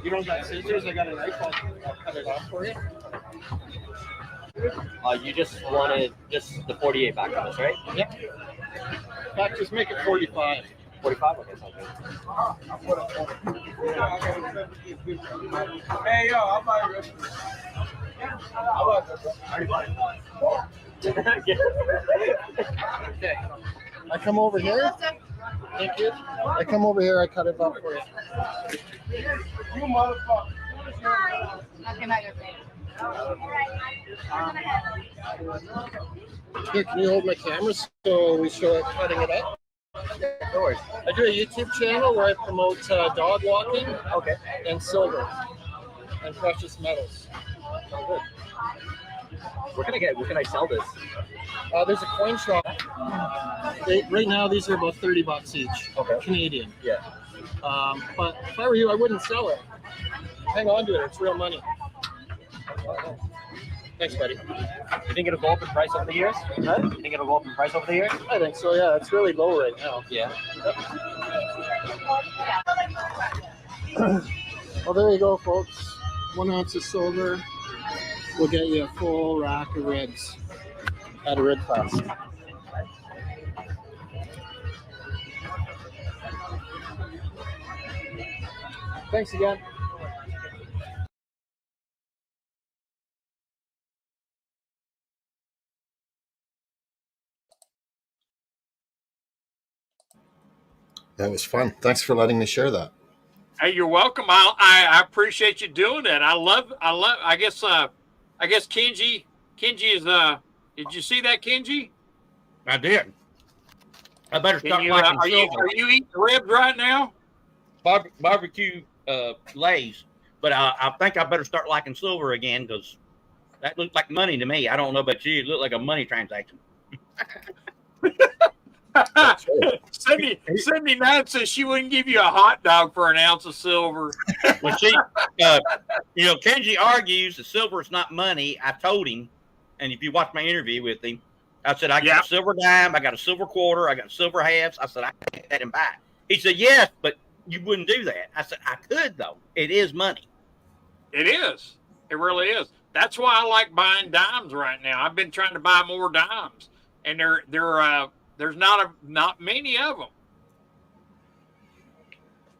You don't got scissors? I got a knife. I'll cut it off for you. You just wanted just the 48 back on us, right? Yep. In fact, just make it 45. 45? Okay, sounds good. Hey, yo, I'll buy you. Okay. I come over here. Thank you. I come over here. I cut it up for you. You motherfucker. Okay, not your face. Here, can you hold my camera so we show it cutting it up? No worries. I do a YouTube channel where I promote dog walking Okay. and silver and precious metals. Sounds good. Where can I sell this? There's a coin shop. Right now, these are about $30 each. Okay. Canadian. Yeah. But if I were you, I wouldn't sell it. Hang on to it. It's real money. Thanks, buddy. You think it'll go up in price over the years? Huh? You think it'll go up in price over the years? I think so, yeah. It's really low right now. Yeah. Well, there you go, folks. 1 ounce of silver will get you a full rack of ribs at a rib fest. Thanks again. That was fun. Thanks for letting me share that. Hey, you're welcome. I appreciate you doing that. I guess Kenji is did you see that, Kenji? I did. I better start Are liking you silver. eating ribs right now? Barbecue lays, but I think I better start liking silver again because that looks like money to me. I don't know about you. It looked like a money transaction. Cindy Knight says she wouldn't give you a hot dog for an ounce of silver. Well, she, Kenji argues that silver is not money. I told him, and if you watch my interview with him, I said, I got a silver dime, I got a silver quarter, I got silver halves. I said, I can take that and buy it. He said, yes, but you wouldn't do that. I said, I could, though. It is money. It is. It really is. That's why I like buying dimes right now. I've been trying to buy more dimes, and there's not many of them.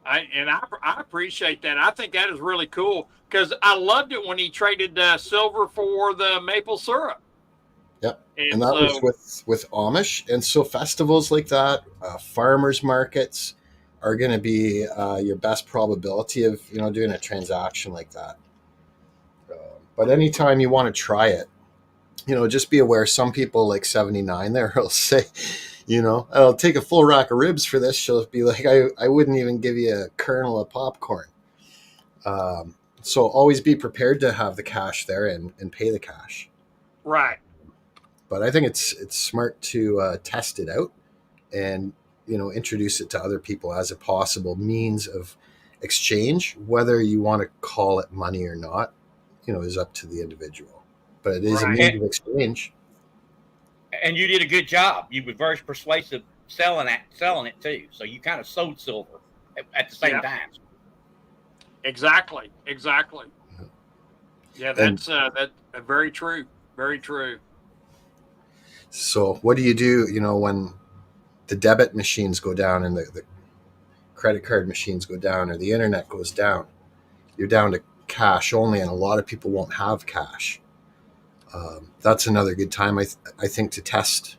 I appreciate that. I think that is really cool because I loved it when he traded silver for the maple syrup. Yep. And that was with Amish. And so festivals like that, farmers markets are going to be your best probability of, doing a transaction like that. But anytime you want to try it, just be aware some people like 79 there will say, I'll take a full rack of ribs for this. She'll be like, I wouldn't even give you a kernel of popcorn. So always be prepared to have the cash there and pay the cash. Right. But I think it's smart to test it out and, introduce it to other people as a possible means of exchange. Whether you want to call it money or not, is up to the individual. But it is a means of exchange. And you did a good job. You were very persuasive selling it too. So you kind of sold silver at the same time. Exactly. Yeah, that's very true. Very true. So what do you do, when the debit machines go down and the credit card machines go down or the internet goes down? You're down to cash only, and a lot of people won't have cash. That's another good time, I think, to test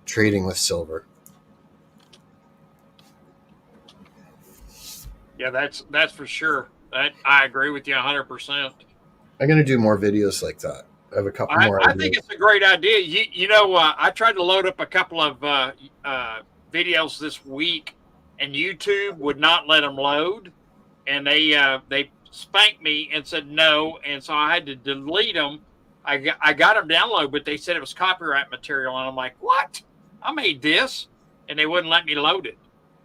trading with silver. Yeah, that's for sure. I agree with you 100%. I'm going to do more videos like that. I have a couple more I ideas. think it's a great idea. You know, I tried to load up a couple of videos this week, and YouTube would not let them load, and they spanked me and said no, and so I had to delete them. I got them downloaded, but they said it was copyright material, and I'm like, what? I made this, and they wouldn't let me load it.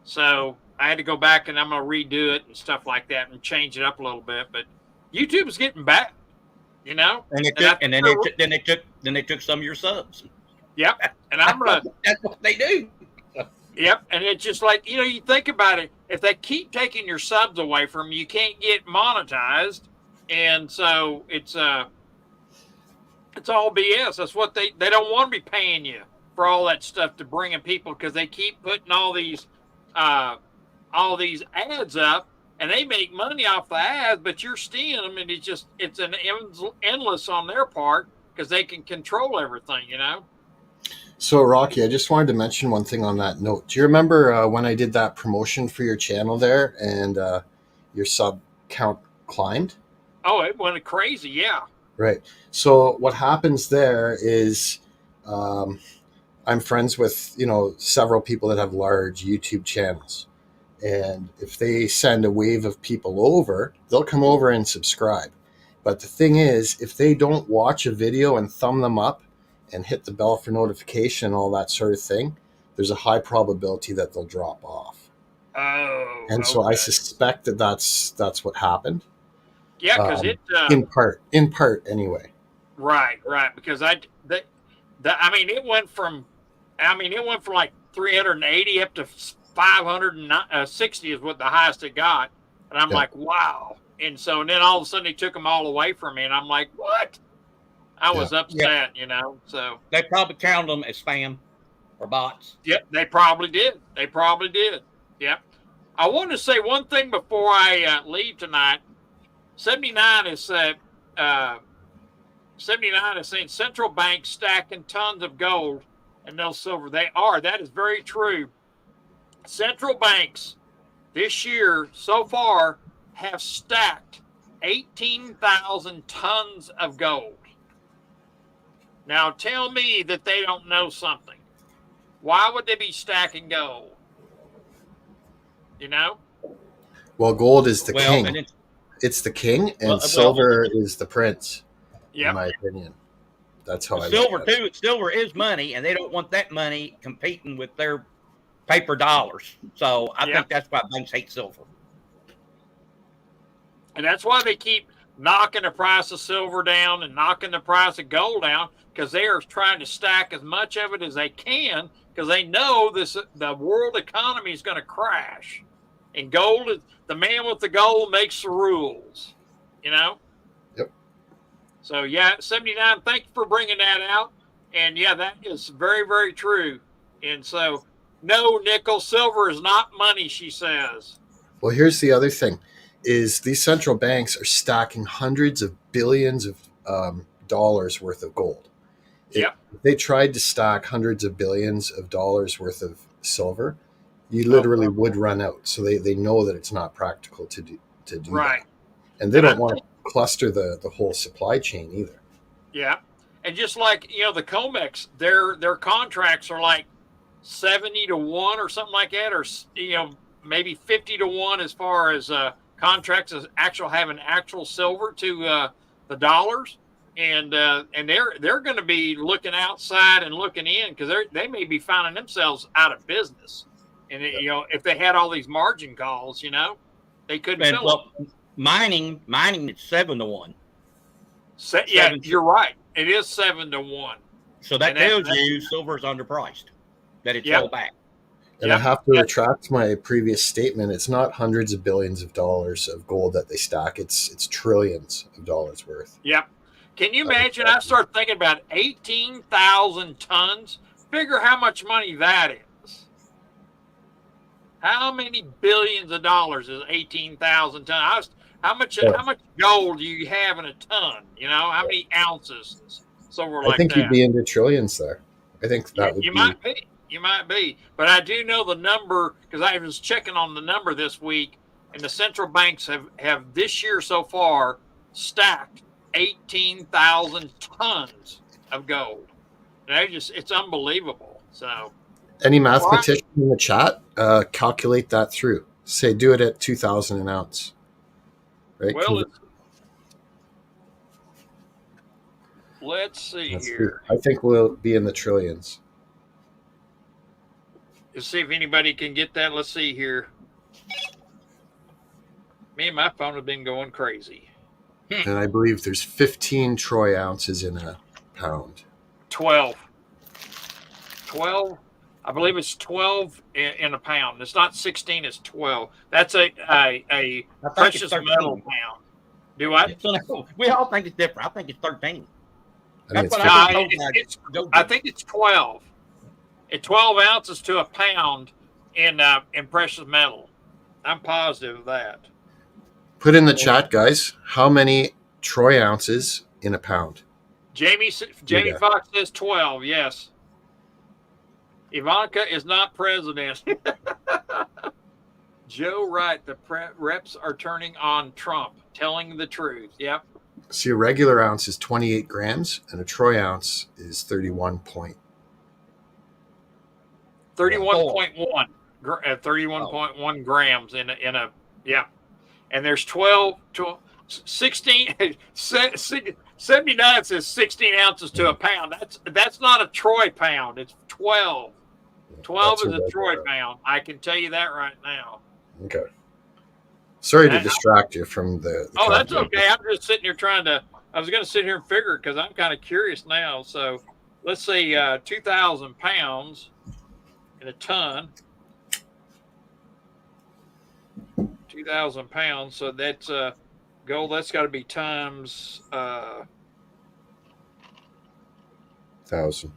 So I had to go back, and I'm going to redo it and stuff like that and change it up a little bit. But YouTube's getting back, you know. And then they took some of your subs. Yep, and I'm gonna. That's what they do. Yep, and it's just like, you know, you think about it. If they keep taking your subs away from you, you can't get monetized, and so it's all BS. That's what they don't want to be paying you for all that stuff to bring in people, because they keep putting all these ads up, and they make money off the ads, but you're stealing them, and it's an endless on their part because they can control everything, you know. So, Rocky, I just wanted to mention one thing on that note. Do you remember when I did that promotion for your channel there, and your sub count climbed? Oh, it went crazy, yeah. Right. So what happens there is I'm friends with, several people that have large YouTube channels. And if they send a wave of people over, they'll come over and subscribe. But the thing is, if they don't watch a video and thumb them up and hit the bell for notification, all that sort of thing, there's a high probability that they'll drop off. Oh. And so I suspect that that's what happened. Yeah, because in part anyway. Right, because it went from like 380 up to 560 is what the highest it got, and I'm like, wow. And then all of a sudden they took them all away from me, and I'm like, what? I was upset, So they probably counted them as spam or bots. Yep, they probably did. Yep. I want to say one thing before I leave tonight. 79 is saying central banks stacking tons of gold and no silver. They are. That is very true. Central banks this year so far have stacked 18,000 tons of gold. Now tell me that they don't know something. Why would they be stacking gold? Well, gold is the king. It's the king, and silver is the prince. Yep. In my opinion, that's how I silver too. Silver is money, and they don't want that money competing with their paper dollars. So I think that's why banks hate silver. And that's why they keep knocking the price of silver down and knocking the price of gold down, because they are trying to stack as much of it as they can, because they know the world economy is going to crash. And gold is the man with the gold makes the rules, Yep. So 79. Thank you for bringing that out. And that is very, very true. And so, no, nickel, silver is not money, she says. Well, here's the other thing: is these central banks are stacking hundreds of billions of dollars worth of gold. If they tried to stack hundreds of billions of dollars worth of silver, you literally would run out. So they know that it's not practical to do right. That. And they don't want to cluster the whole supply chain either. Yeah. And just like, the COMEX, their contracts are like 70 to 1 or something like that, or, maybe 50 to 1 as far as contracts as having actual silver to the dollars. And they're going to be looking outside and looking in, because they may be finding themselves out of business. And if they had all these margin calls, they couldn't fill it. Mining is 7 to 1. You're right. It is 7 to 1. So that tells you silver is underpriced. That it's sold back. And I have to retract my previous statement. It's not hundreds of billions of dollars of gold that they stack. It's trillions of dollars worth. Yep. Can you imagine? I start thinking about 18,000 tons. Figure how much money that is. How many billions of dollars is 18,000 tons? How much gold do you have in a ton? You know, how many ounces? Somewhere I like think that. you'd be into trillions there. I think that would You be. might be. You might be. But I do know the number because I was checking on the number this week, and the central banks have this year so far stacked 18,000 tons of gold. And it's unbelievable. So Any mathematician in the chat, calculate that through. Say do it at 2,000 an ounce. Right? well, let's see here. I think we'll be in the trillions. Let's see if anybody can get that. Let's see here. Me and my phone have been going crazy. And I believe there's 15 troy ounces in a pound. 12. I believe it's 12 in a pound. It's not 16, it's 12. That's a precious metal pound. Do I? We all think it's different. I think it's 13. I think it's 12. It's 12 ounces to a pound in precious metal. I'm positive of that. Put in the chat, guys. How many troy ounces in a pound? Jamie Foxx says 12. Yes. Ivanka is not president. Joe Wright, the reps are turning on Trump, telling the truth. Yep. See, a regular ounce is 28 grams, and a troy ounce is 31.1 grams in a yeah. And there's 16, 79 says 16 ounces to a pound. That's not a troy pound. It's 12. 12 is a troy pound. I can tell you that right now. Okay. Sorry to distract you from the oh, that's okay. I'm just sitting here I was going to sit here and figure because I'm kind of curious now. So let's say 2,000 pounds in a ton. 2,000 pounds. So that's gold. That's got to be times 1,000.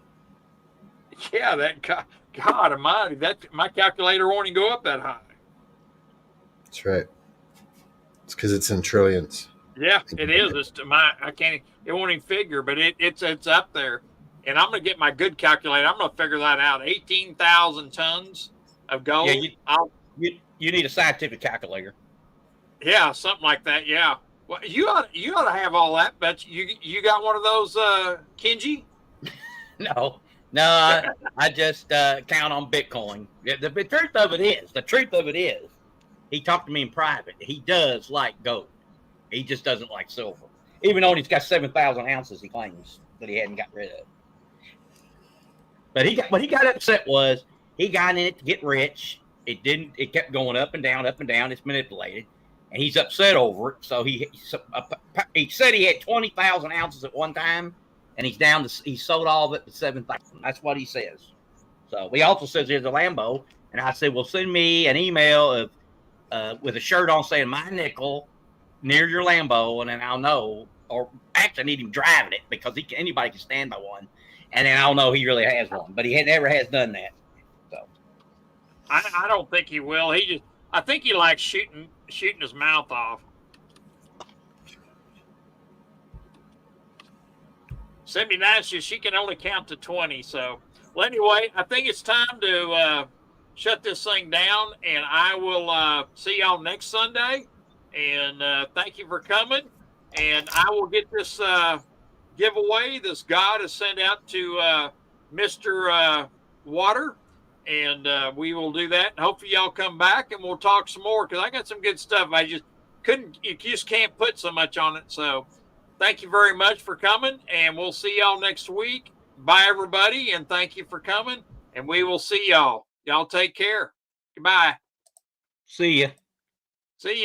Yeah, that God Almighty. That my calculator won't even go up that high. That's right. It's because it's in trillions. Yeah, it is. It won't even figure, but it's up there. And I'm going to get my good calculator. I'm going to figure that out. 18,000 tons of gold. Yeah, you need a scientific calculator. Yeah, something like that. Yeah. Well, you ought to have all that, but you got one of those, Kenji? No, I just count on Bitcoin. The truth of it is, he talked to me in private. He does like gold. He just doesn't like silver. Even though he's got 7,000 ounces, he claims that he hadn't got rid of. But what he got upset was he got in it to get rich. It didn't. It kept going up and down, up and down. It's manipulated, and he's upset over it. So he said he had 20,000 ounces at one time, and he's down to. He sold all of it to 7,000. That's what he says. So he also says there's a Lambo, and I said, well, send me an email of with a shirt on saying my nickel near your Lambo, and then I'll know. Or actually, I need him driving it because anybody can stand by one, and then I'll know he really has one. But he never has done that. So I don't think he will. I think he likes shooting his mouth off. 79 says she can only count to 20. So, well, anyway, I think it's time to shut this thing down, and I will see y'all next Sunday. And thank you for coming. And I will get this giveaway this God has sent out to Mr. Water. And we will do that. And hopefully y'all come back and we'll talk some more because I got some good stuff. You just can't put so much on it. So thank you very much for coming. And we'll see y'all next week. Bye, everybody. And thank you for coming. And we will see y'all. Y'all take care. Goodbye. See ya. See ya.